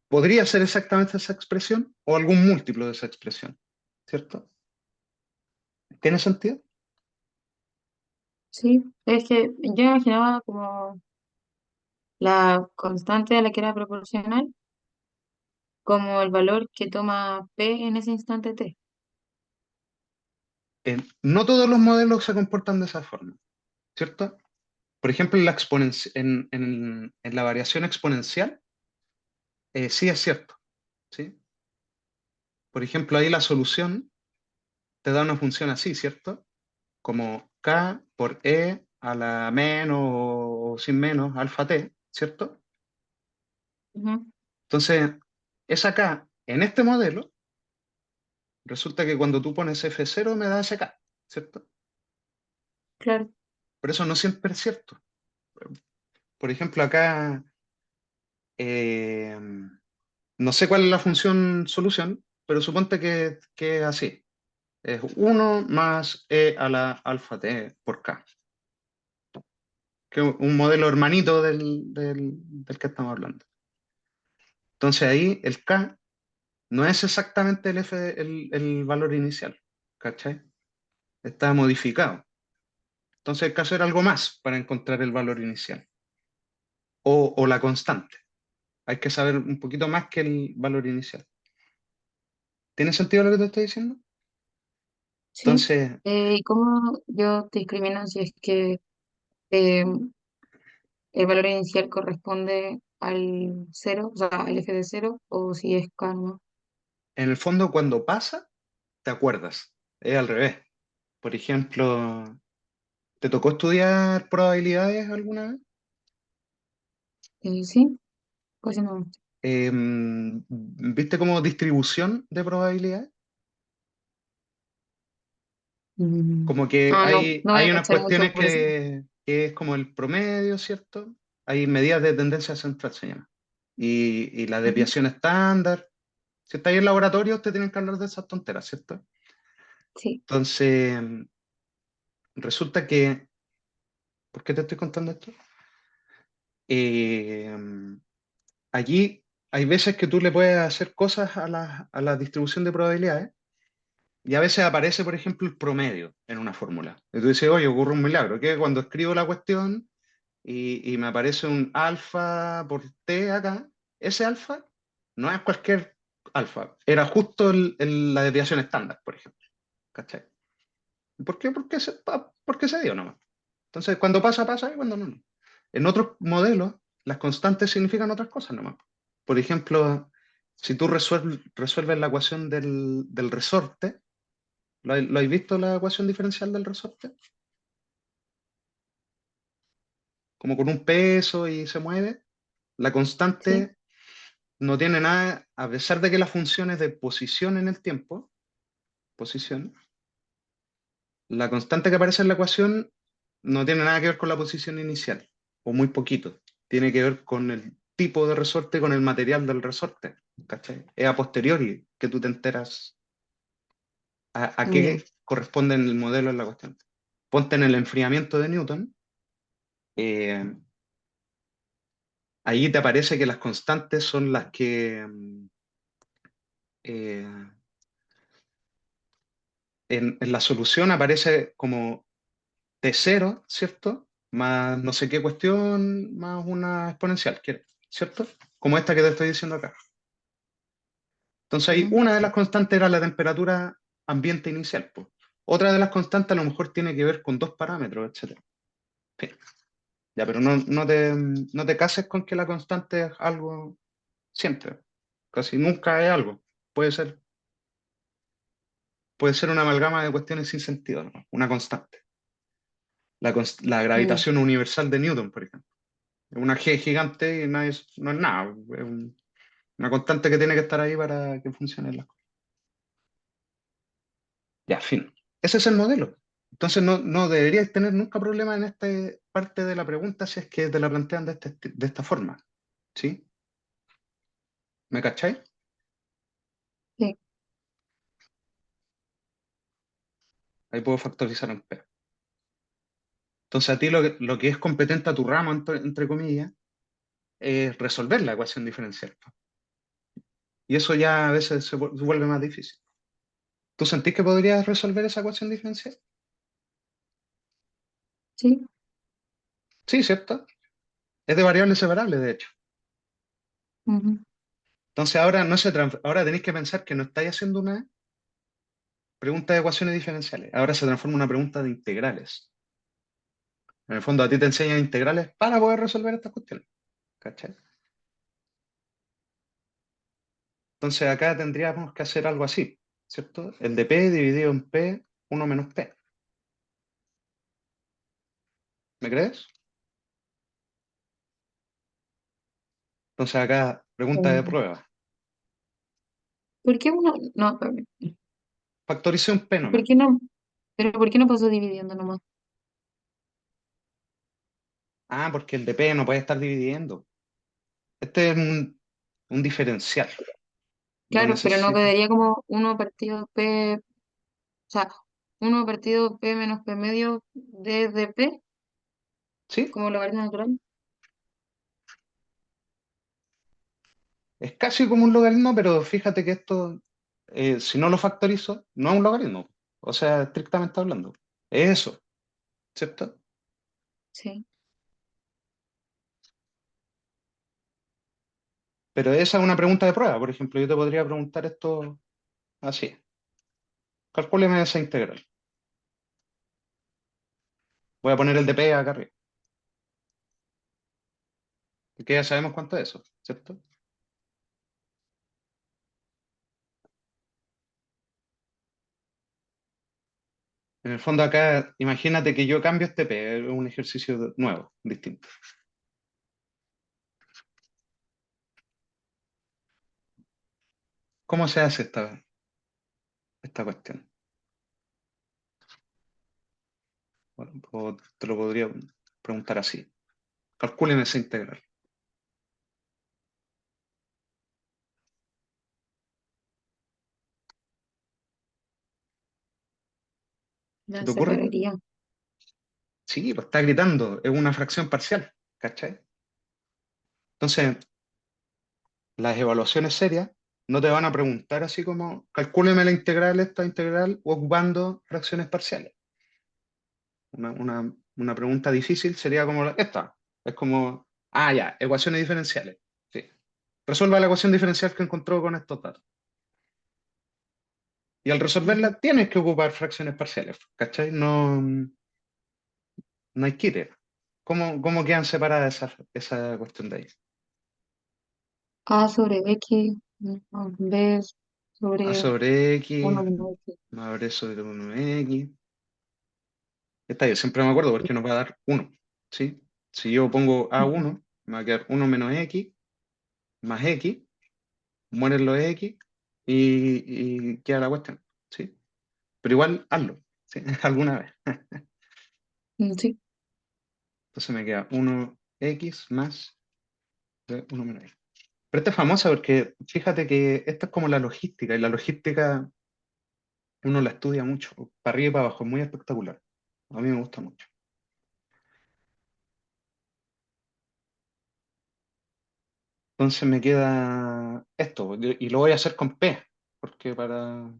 podría ser exactamente esa expresión o algún múltiplo de esa expresión. ¿Cierto? ¿Tiene sentido? Sí, es que yo imaginaba como la constante a la que era proporcional, como el valor que toma P en ese instante T. No todos los modelos se comportan de esa forma. ¿Cierto? Por ejemplo, en la variación exponencial, sí es cierto. ¿Sí? Por ejemplo, ahí la solución te da una función así, ¿cierto? Como k por e a la menos o sin menos alfa t, ¿cierto? Ujú. Entonces, esa k en este modelo, resulta que cuando tú pones f0 me da ese k, ¿cierto? Claro, Pero eso no siempre es cierto. Por ejemplo, acá eh, no sé cuál es la función solución, pero suponte que es así. Es uno más e a la alfa t por k, que es un modelo hermanito del que estamos hablando. Entonces ahí el k no es exactamente el, f, el valor inicial, ¿cachai? Está modificado. Entonces hay que hacer algo más para encontrar el valor inicial o la constante. Hay que saber un poquito más que el valor inicial. ¿Tiene sentido lo que te estoy diciendo? Sí. Entonces, ¿Y cómo yo discrimino si es que eh, el valor inicial corresponde al cero, o sea, al f de cero, o si es k, ¿no? en el fondo, cuando pasa, te acuerdas. Es al revés. Por ejemplo, ¿te tocó estudiar probabilidades alguna vez? Sí, pues no. ¿Viste como distribución de probabilidades? Mm. Como que Ah, no, hay, no voy hay a unas cachar mucho cuestiones por eso. que es como el promedio, ¿cierto? Hay medidas de tendencia central, se llama. Y la Ujú. desviación estándar. Si estáis en laboratorio, te tienen que hablar de esas tonteras, ¿cierto? Sí, Entonces, resulta que, ¿por qué te estoy contando esto? Eh, allí hay veces que tú le puedes hacer cosas a la distribución de probabilidades y a veces aparece, por ejemplo, el promedio en una fórmula. Y tú dices, oye, ocurre un milagro, que cuando escribo la cuestión y me aparece un alfa por t acá, ese alfa no es cualquier alfa, era justo la desviación estándar, por ejemplo. ¿Cachai? ¿Por qué? Porque se dio nomás. Entonces, cuando pasa, pasa y cuando no, no. En otros modelos, las constantes significan otras cosas nomás. Por ejemplo, si tú resuelves la ecuación del resorte, lo has visto la ecuación diferencial del resorte? Como con un peso y se mueve. La sí. constante no tiene nada, a pesar de que la función es de posición en el tiempo, posición, la constante que aparece en la ecuación no tiene nada que ver con la posición inicial, o muy poquito. Tiene que ver con el tipo de resorte, con el material del resorte. ¿Cachai? Es a posteriori que tú te enteras a Ya. qué corresponde en el modelo en la cuestión. Ponte en el enfriamiento de Newton, eh, ahí te aparece que las constantes son las que eh, en la solución aparece como T0, ¿cierto? Más no sé qué cuestión, más una exponencial, ¿cierto? Como esta que te estoy diciendo acá. Entonces ahí Ujú. una de las constantes era la temperatura ambiente inicial, pues. Otra de las constantes a lo mejor tiene que ver con dos parámetros, etcétera. Sí. Ya, pero no te cases con que la constante es algo siempre. Casi nunca es algo. Puede ser, puede ser una amalgama de cuestiones sin sentido, ¿no? Una constante. La Ya. gravitación universal de Newton, por ejemplo. Es una G gigante y no es nada. Es una constante que tiene que estar ahí para que funcionen las cosas. Ya, fin. Ese es el modelo. Entonces no deberíais tener nunca problema en esta parte de la pregunta si es que te la plantean de esta forma. ¿Sí? ¿Me cacháis? Sí. Ahí puedo factorizar en P. Entonces a ti lo que es competente a tu ramo, entre comillas, es resolver la ecuación diferencial. Y eso ya a veces se vuelve más difícil. ¿Tú sentís que podrías resolver esa ecuación diferencial? Sí. Sí, ¿cierto? Es de variables separables, de hecho. Ujú. Entonces ahora, no ahora tenéis que pensar que no estáis haciendo una pregunta de ecuaciones diferenciales. Ahora se transforma en una pregunta de integrales. En el fondo a ti te enseñan integrales para poder resolver estas cuestiones. ¿Cachai? Entonces acá tendríamos que hacer algo así, ¿cierto? El de P dividido en P, uno menos P. ¿Me crees? Entonces acá, pregunta de Mm. prueba. ¿Por qué uno? No, espérame. Factoricé un P ¿Por nomás. qué no? Pero ¿por qué no pasó dividiendo nomás? Ah, porque el dp no puede estar dividiendo. Este es un diferencial. Yo Claro, pero no necesito. quedaría como uno partido P, o sea, uno partido P menos P medio de P, Sí, como logaritmo natural. es casi como un logaritmo, pero fíjate que esto, si no lo factorizo, no es un logaritmo. O sea, estrictamente hablando. Es eso, ¿cierto? Sí, Pero esa es una pregunta de prueba. Por ejemplo, yo te podría preguntar esto así. Calcúleme esa integral. Voy a poner el dp acá arriba. Porque ya sabemos cuánto es eso, ¿cierto? En el fondo acá, imagínate que yo cambio este p, es un ejercicio nuevo, distinto. ¿Cómo se hace esta cuestión? Bueno, o te lo podría preguntar así. Calcúleme esa integral. ¿Se ya te se ocurre? perdería. Sí, lo está gritando, es una fracción parcial, ¿cachai? Entonces, las evaluaciones serias no te van a preguntar así como, calcúleme la integral, esta integral, ocupando fracciones parciales. Una pregunta difícil sería como esta. Es como, ah, ya, ecuaciones diferenciales. Sí. Resuelva la ecuación diferencial que encontró con estos datos. Y al Ujú. resolverla tienes que ocupar fracciones parciales, ¿cachai? No, no hay quite. ¿Cómo quedan separadas esa cuestión de ahí? A sobre X, no, B A sobre sobre X 1 menos X. más B sobre 1x. Está bien, siempre me acuerdo porque nos va a dar uno, ¿sí? Si yo pongo Ujú, A1, me va a quedar uno menos X más X, mueren los X y queda la cuestión, ¿sí? Pero igual hazlo, ¿sí? Alguna vez. sí, Entonces me queda uno x más uno menos X. Pero esta es famosa porque fíjate que esta es como la logística y la logística uno la estudia mucho, para arriba y para abajo, es muy espectacular. A mí me gusta mucho. Entonces me queda esto, y lo voy a hacer con P, porque para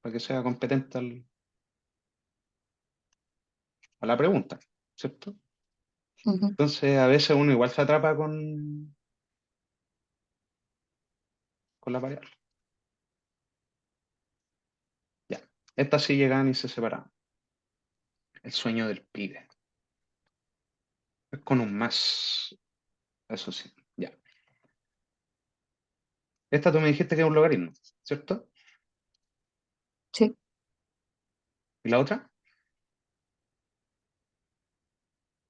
que sea competente a la pregunta, ¿cierto? ujú, Entonces a veces uno igual se atrapa con la variable. Ya, estas sí llegan y se separan. El sueño del pibe. Es con un más, eso sí. Ya. Esta tú me dijiste que es un logaritmo, ¿cierto? sí, ¿Y la otra?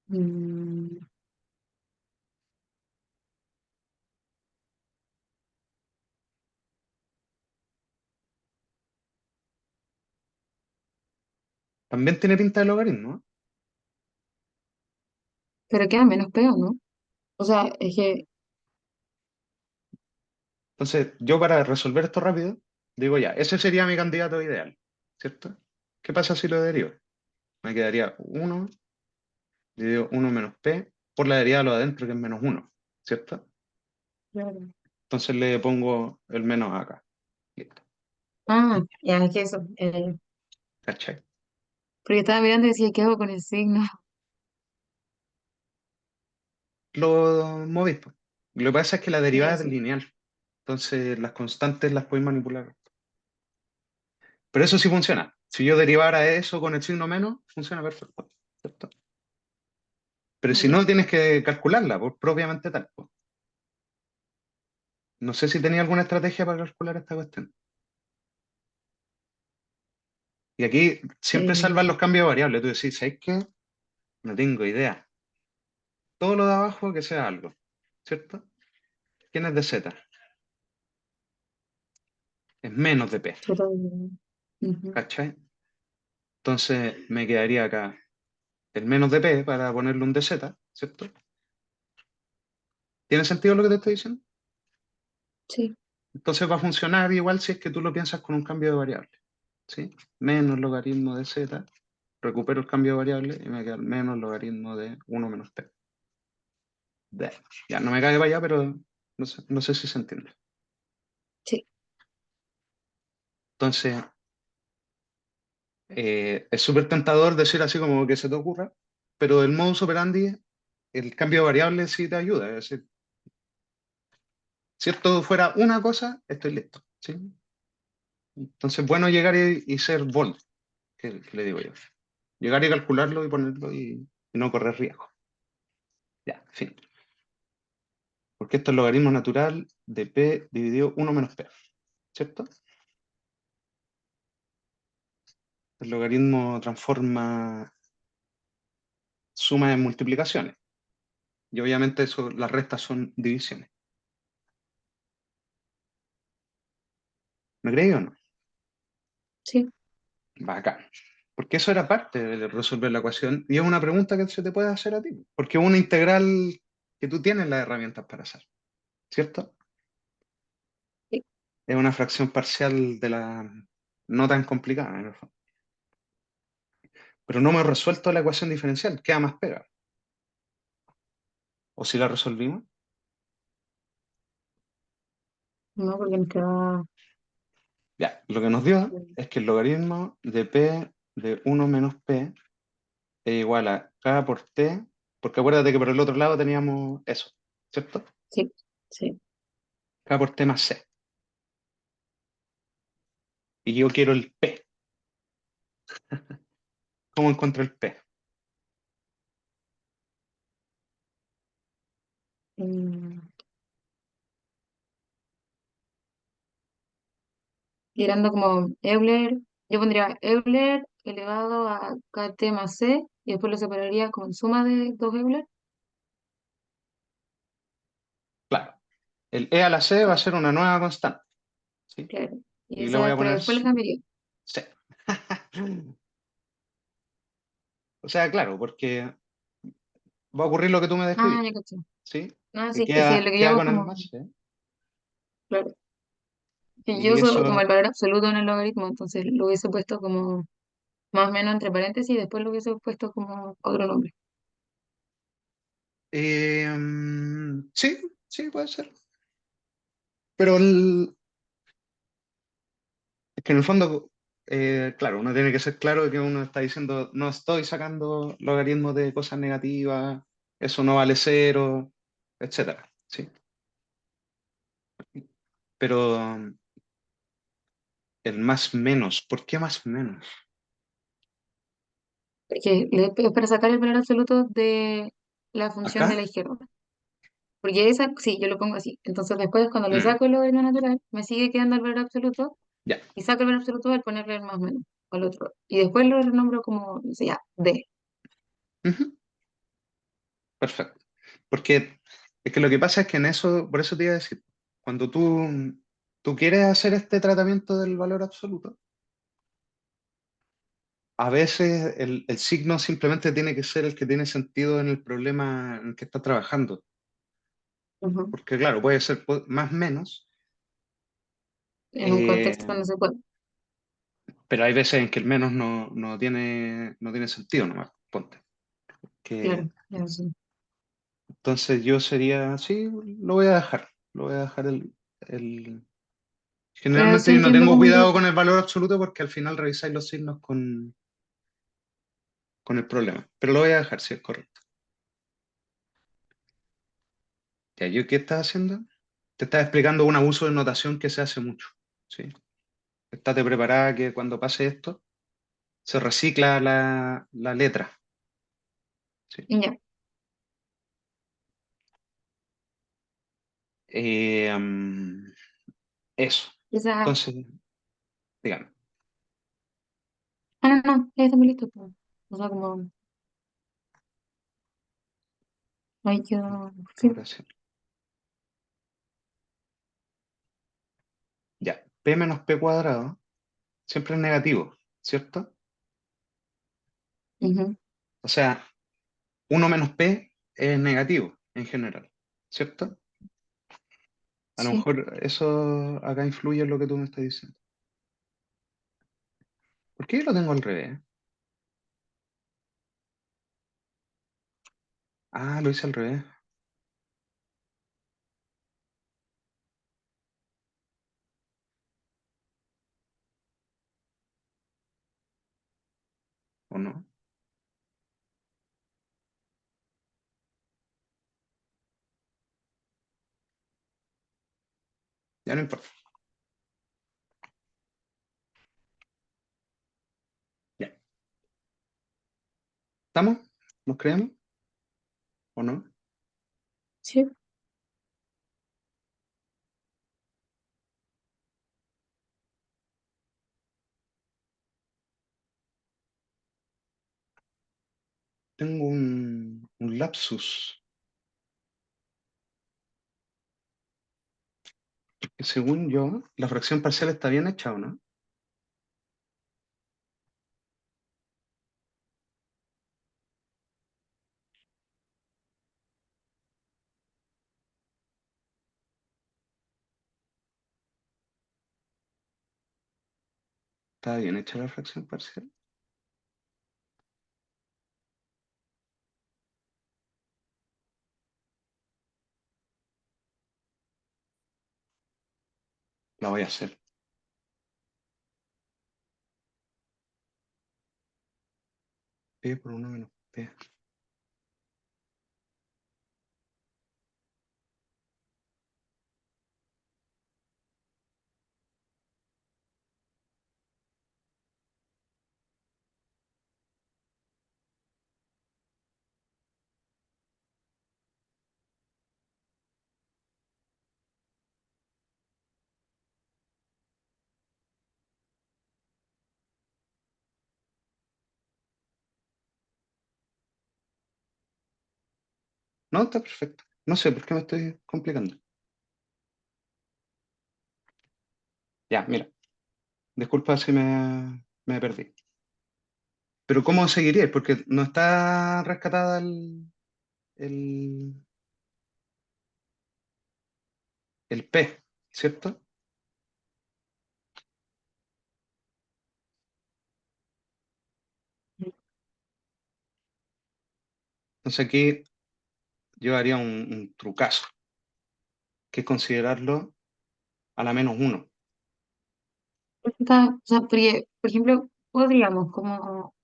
mm, También tiene pinta de logaritmo, ¿no? pero queda menos peo, ¿no? O sea, es que, Entonces, yo para resolver esto rápido, digo ya, ese sería mi candidato ideal, ¿cierto? ¿Qué pasa si lo derivo? Me quedaría uno dividido uno menos p por la derivada de lo de adentro, que es menos uno, ¿cierto? claro. Entonces le pongo el menos acá. Listo. Ah, ya, es que eso, ¿Cachai? porque estaba mirando y decía, ¿qué hago con el signo? Lo moví, pues. Lo que pasa es que la derivada Ya, es sí. lineal. Entonces las constantes las puedes manipular. Pero eso sí funciona. Si yo derivara eso con el signo menos, funciona perfecto, ¿cierto? Pero si Ujú, no, tienes que calcularla, pues, propiamente tal, pues. No sé si tenía alguna estrategia para calcular esta cuestión. Y aquí siempre eh, salvan los cambios de variables. Tú decís, ¿sabes qué? No tengo idea. Todo lo de abajo que sea algo, ¿cierto? ¿Quién es de z? Es menos de p, total, ujú, ¿cachai? Entonces me quedaría acá el menos de p para ponerle un dz, ¿cierto? ¿Tiene sentido lo que te estoy diciendo? Sí, Entonces va a funcionar igual si es que tú lo piensas con un cambio de variable. ¿Sí? Menos logaritmo de z, recupero el cambio de variable y me queda el menos logaritmo de 1 menos p. Ya, no me cae para allá, pero no sé si se entiende. sí, Entonces, es súper tentador decir así como que se te ocurra, pero el modus operandi, el cambio de variable sí te ayuda. Es decir, si esto fuera una cosa, estoy listo. ¿Sí? Entonces, bueno llegar y ser bold, que le digo yo. Llegar y calcularlo y ponerlo y no correr riesgo. Ya, fin. Porque esto es logaritmo natural de p dividido 1 menos p, ¿cierto? El logaritmo transforma sumas en multiplicaciones. Y obviamente eso, las restas son divisiones. ¿Me creí o no? sí. Bacán. Porque eso era parte de resolver la ecuación y es una pregunta que se te puede hacer a ti. Porque es una integral que tú tienes las herramientas para hacer, ¿cierto? Sí. Es una fracción parcial de la no tan complicada, en el fondo. Pero no hemos resuelto la ecuación diferencial, queda más pega. O si la resolvimos, No, porque nos queda. ya, lo que nos dio es que el logaritmo de p de 1 menos p es igual a k por t, porque acuérdate que por el otro lado teníamos eso, ¿cierto? Sí, sí. K por t más c. Y yo quiero el p. ¿Cómo encuentro el p? Mm, Tirando como Euler, yo pondría Euler elevado a KT más C y después lo separaría como suma de dos Euler. Claro, el e a la c va a Claro, ser una nueva constante, ¿sí? claro. Y Y le voy esa, a pero poner después le cambiaría. c. O sea, claro, porque va a ocurrir lo que tú me Ah, describiste, ya caché. ¿sí? Ah, Que sí, es que lo que queda llamo con el como, más c. claro, que yo Y uso como eso, el valor absoluto en el logaritmo, entonces lo hubiese puesto como más o menos entre paréntesis y después lo hubiese puesto como otro nombre. sí, sí, puede ser. Pero es que en el fondo, claro, uno tiene que ser claro de que uno está diciendo, no estoy sacando logaritmos de cosas negativas, eso no vale cero, etcétera, ¿sí? Pero el más menos, ¿por qué más menos? Porque es para sacar el valor absoluto de la función de la ¿Acá? izquierda. Porque esa, sí, yo lo pongo así. Entonces después cuando le Mm, saco el logaritmo natural, me sigue quedando el valor absoluto ya. y saco el valor absoluto al ponerle el más o menos al otro. Y después lo renombro como, no sé, ya, D. Ujú, perfecto. Porque es que lo que pasa es que en eso, por eso te iba a decir, cuando tú quieres hacer este tratamiento del valor absoluto, a veces el signo simplemente tiene que ser el que tiene sentido en el problema en el que estás trabajando. Ujú. Porque claro, puede ser más menos, En un contexto eh, no se puede. pero hay veces en que el menos no tiene sentido nomás, ponte. Que, Claro, eso sí. entonces yo sería, sí, lo voy a dejar. Lo voy a dejar el... Generalmente Sí yo no entiendo tengo cómo lo... cuidado con el valor absoluto porque al final revisáis los signos con el problema. Pero lo voy a dejar, si es correcto. Ya, ¿yo qué estás haciendo? Te estaba explicando un abuso de notación que se hace mucho. ¿Sí? Estate preparada que cuando pase esto, se recicla la letra. ¿Sí? Ya, Eh, eso. esa... Entonces, dígame, Ah, no, no, ya estamos listos, pues. O sea, como... Ay, yo... Sí. ahora sí. Ya, p menos p cuadrado siempre es negativo, ¿cierto? Ujú. O sea, uno menos p es negativo en general, ¿cierto? A lo Sí. mejor eso acá influye en lo que tú me estás diciendo. ¿Por qué yo lo tengo al revés? Ah, lo hice al revés, ¿o no? Ya no importa. Ya. ¿Estamos? ¿Nos creemos o no? Sí. Tengo un lapsus. Que según yo, la fracción parcial está bien hecha, ¿o no? Está bien hecha la fracción parcial. La voy a hacer. P por 1 menos P. No, está perfecto. No sé por qué me estoy complicando. Ya, mira. Disculpa si me perdí. Pero ¿cómo seguiría? Porque no está rescatada el, el P, ¿cierto? Entonces aquí yo haría un trucazo, que es considerarlo a la menos uno. O sea, porque, por ejemplo, podríamos como...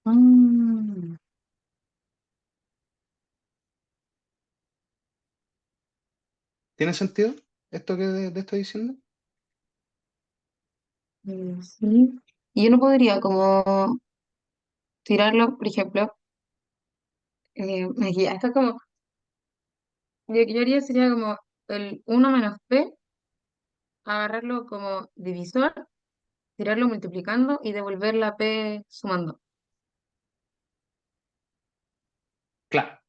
mm, ¿Tiene sentido esto que te estoy diciendo? sí. Y yo no podría como tirarlo, por ejemplo, aquí, esto es como, lo que yo haría sería como el uno menos p, agarrarlo como divisor, tirarlo multiplicando y devolver la p sumando. Claro,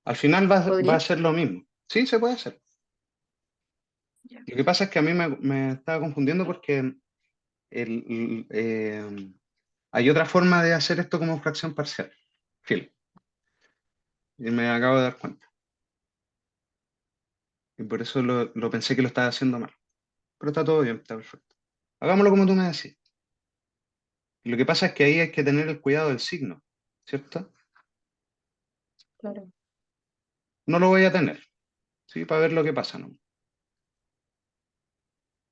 al final va a ¿Podría? ser lo mismo. Sí, se puede hacer. Ya. Lo que pasa es que a mí me estaba confundiendo porque hay otra forma de hacer esto como fracción parcial. Phil, y me acabo de dar cuenta. Y por eso lo pensé que lo estaba haciendo mal. Pero está todo bien, está perfecto. Hagámoslo como tú me decís. Lo que pasa es que ahí hay que tener el cuidado del signo, ¿cierto? Claro. No lo voy a tener, ¿sí? Para ver lo que pasa, ¿no?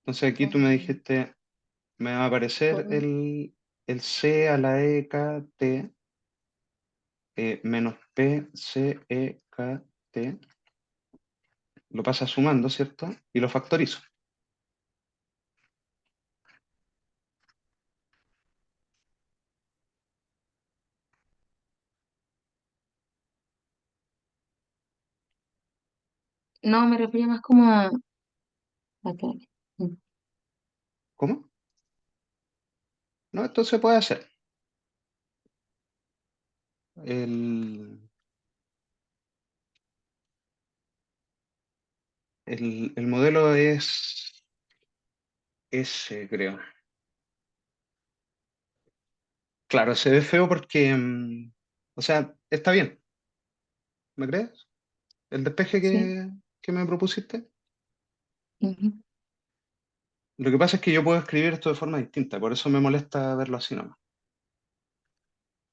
Entonces aquí tú me Mm, dijiste, me va a aparecer por- el C a la E K T menos P C E K T. Lo pasa sumando, ¿cierto? Y lo factorizo. No, me refería más como a... acá. Mm. ¿Cómo? No, esto se puede hacer. El, el modelo es S, creo. Claro, se ve feo porque, o sea, está bien, ¿me crees? el despeje Sí. que me propusiste. Ujú. Lo que pasa es que yo puedo escribir esto de forma distinta, por eso me molesta verlo así nomás.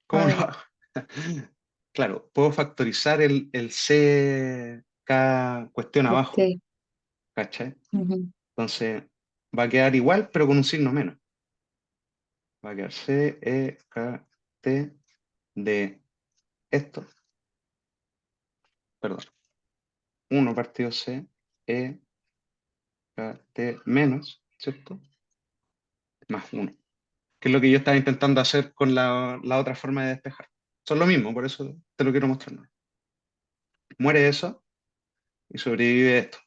¿Cómo Ah, lo ya. hago? Claro, puedo factorizar el C, K cuestión abajo, Sí. ¿cachai? Ujú. Entonces va a quedar igual, pero con un signo menos. Va a quedar C, E, K, T de esto, perdón. Uno partido C, E, K, T menos, ¿cierto? Más uno, que es lo que yo estaba intentando hacer con la otra forma de despejar. Son lo mismo, por eso te lo quiero mostrar, ¿no? Muere eso y sobrevive esto.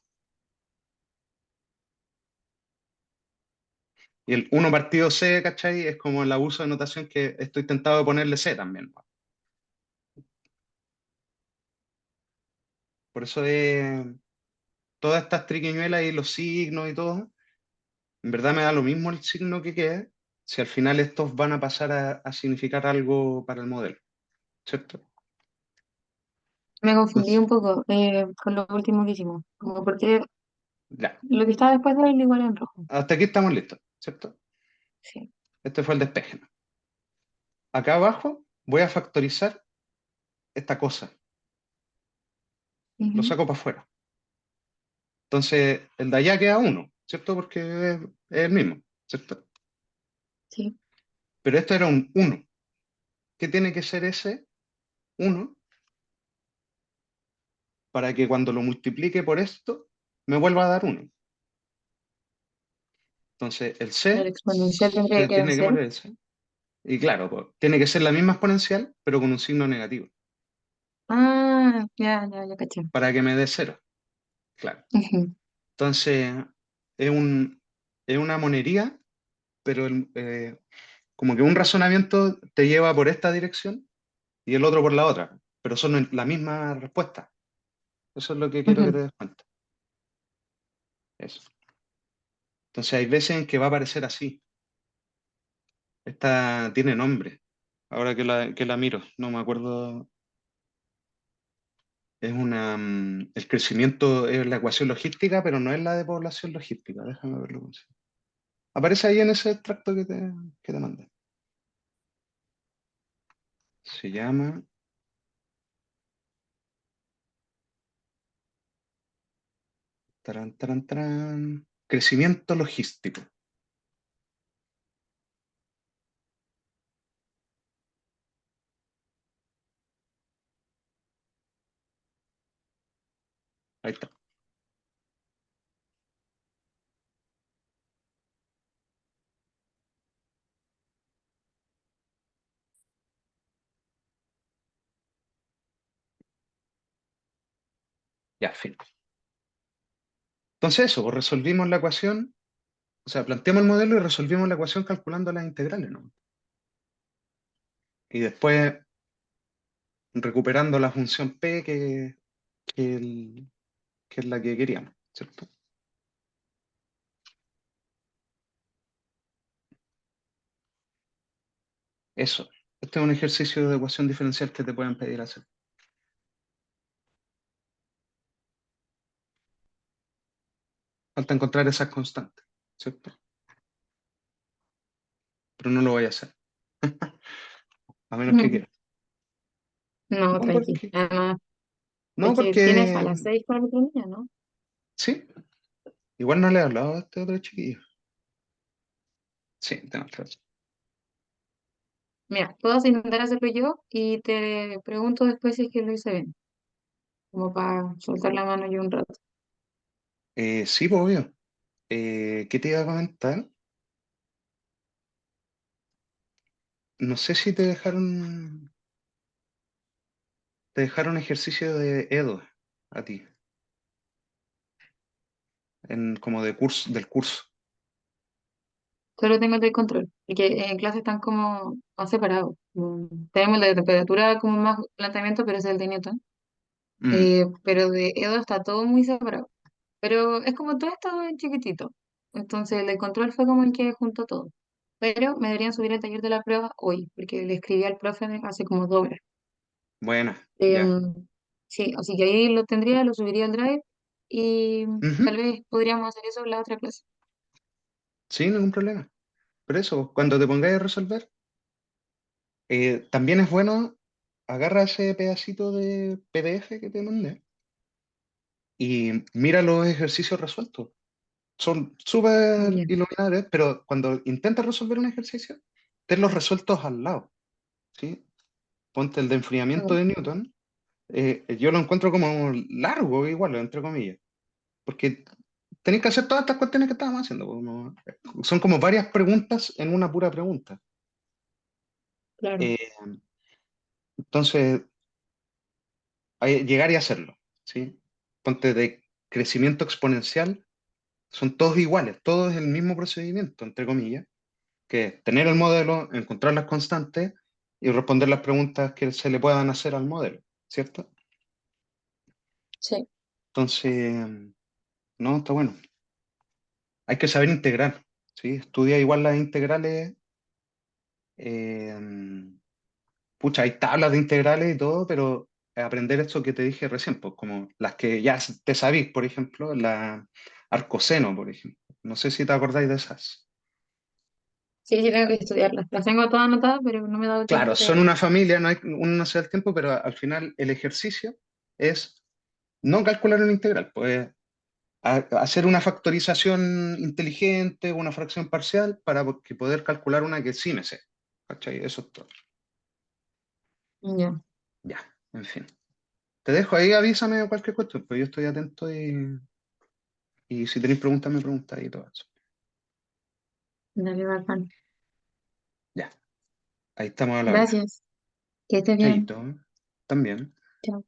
Y el uno partido C, ¿cachai? Es como el abuso de notación que estoy tentado de ponerle C también, ¿no? Por eso todas estas triquiñuelas y los signos y todo, en verdad me da lo mismo el signo que quede, si al final estos van a pasar a significar algo para el modelo, ¿cierto? Me confundí Entonces, un poco con lo último que hicimos. Como porque ya, lo que estaba después de él igual en rojo. hasta aquí estamos listos, ¿cierto? Sí. Este fue el despeje, ¿no? Acá abajo voy a factorizar esta cosa, lo Ujú. saco para afuera. Entonces, el de allá queda uno, ¿cierto? Porque es el mismo, ¿cierto? Sí. Pero esto era un uno. ¿Qué tiene que ser ese uno para que cuando lo multiplique por esto me vuelva a dar uno? Entonces, el El C exponencial tendría se que tiene que vencer. poner el C. Y claro, pues, tiene que ser la misma exponencial, pero con un signo negativo, Ah, ya, ya, ya caché. para que me dé cero, claro. Ujú. Entonces, es es una monería, pero como que un razonamiento te lleva por esta dirección y el otro por la otra, pero son la misma respuesta. Eso es lo que quiero que te Ujú. des cuenta. Eso. Entonces, hay veces en que va a aparecer así. Esta tiene nombre. Ahora que la miro, no me acuerdo. Es el crecimiento es la ecuación logística, pero no es la de población logística. Déjame verlo. Aparece ahí en ese extracto que te mandé. Se llama, crecimiento logístico. Ahí está. Ya, fin. Entonces eso, pues resolvimos la ecuación, o sea, planteamos el modelo y resolvimos la ecuación calculando las integrales, ¿no? Y después recuperando la función P que, el- que es la que queríamos, ¿cierto? Eso. Este es un ejercicio de ecuación diferencial que te pueden pedir hacer. Falta encontrar esas constantes, ¿cierto? Pero no lo voy a hacer, a menos que Ujú. quiera. No, No, tranqui. porque, Además, no, porque tienes a porque las 6 con el otro niño, ¿no? sí, igual no le he hablado a este otro chiquillo. Sí, tenés razón. Mira, puedo intentar hacerlo yo y te pregunto después si es que lo hice bien, como para soltar la mano yo un rato. Sí, pues obvio. ¿Qué te iba a comentar? No sé si te dejaron ejercicio de Edo a ti, como de curso, del curso. Solo tengo el del control, porque en clase están como más separados. Tenemos el de temperatura como más planteamiento, pero ese es el de Newton. Mm, Pero de Edo está todo muy separado. Pero es como todo esto en chiquitito. Entonces el de control fue como el que juntó todo. Pero me deberían subir el taller de la prueba hoy, porque le escribí al profe hace como 2 horas. buena, ya. Em, Sí, así que ahí lo tendría, lo subiría al Drive y tal Ujú. vez podríamos hacer eso en la otra clase. Sí, ningún problema. Pero eso, cuando te pongáis a resolver, también es bueno, agarra ese pedacito de PDF que te mandé y mira los ejercicios resueltos. Son súper Ya, iluminadores, pero cuando intentas resolver un ejercicio, ten los resueltos al lado, ¿sí? Ponte el de enfriamiento ok, de Newton. Yo lo encuentro como largo, igual, entre comillas, porque tenéis que hacer todas estas cuestiones que estábamos haciendo. Son como varias preguntas en una pura pregunta. claro, Eh, entonces, llegar y hacerlo, ¿sí? Ponte de crecimiento exponencial, son todos iguales, todo es el mismo procedimiento, entre comillas, que es tener el modelo, encontrar las constantes y responder las preguntas que se le puedan hacer al modelo, ¿cierto? sí, Entonces, no, está bueno. Hay que saber integrar, ¿sí? Estudia igual las integrales. eh, Pucha, hay tablas de integrales y todo, pero aprender esto que te dije recién, pues como las que ya te sabís, por ejemplo, la arcoseno, por ejemplo. No sé si te acordáis de esas. sí, sí tengo que estudiarlas. Las tengo todas anotadas, pero no me he dado el Claro, tiempo son de... una familia, no hay, uno no se da el tiempo, pero al final el ejercicio es no calcular una integral, pues hacer una factorización inteligente, una fracción parcial, para que poder calcular una que sí me sé. ¿Cachai? Eso es todo. Ya, Ya, en fin. Te dejo ahí, avísame cualquier cuestión, pues yo estoy atento y si tenéis preguntas, me preguntáis y todo eso. dale, bacán. Ya, ahí estamos a la habla. Gracias, que estés bien. Chaito, también. Chao.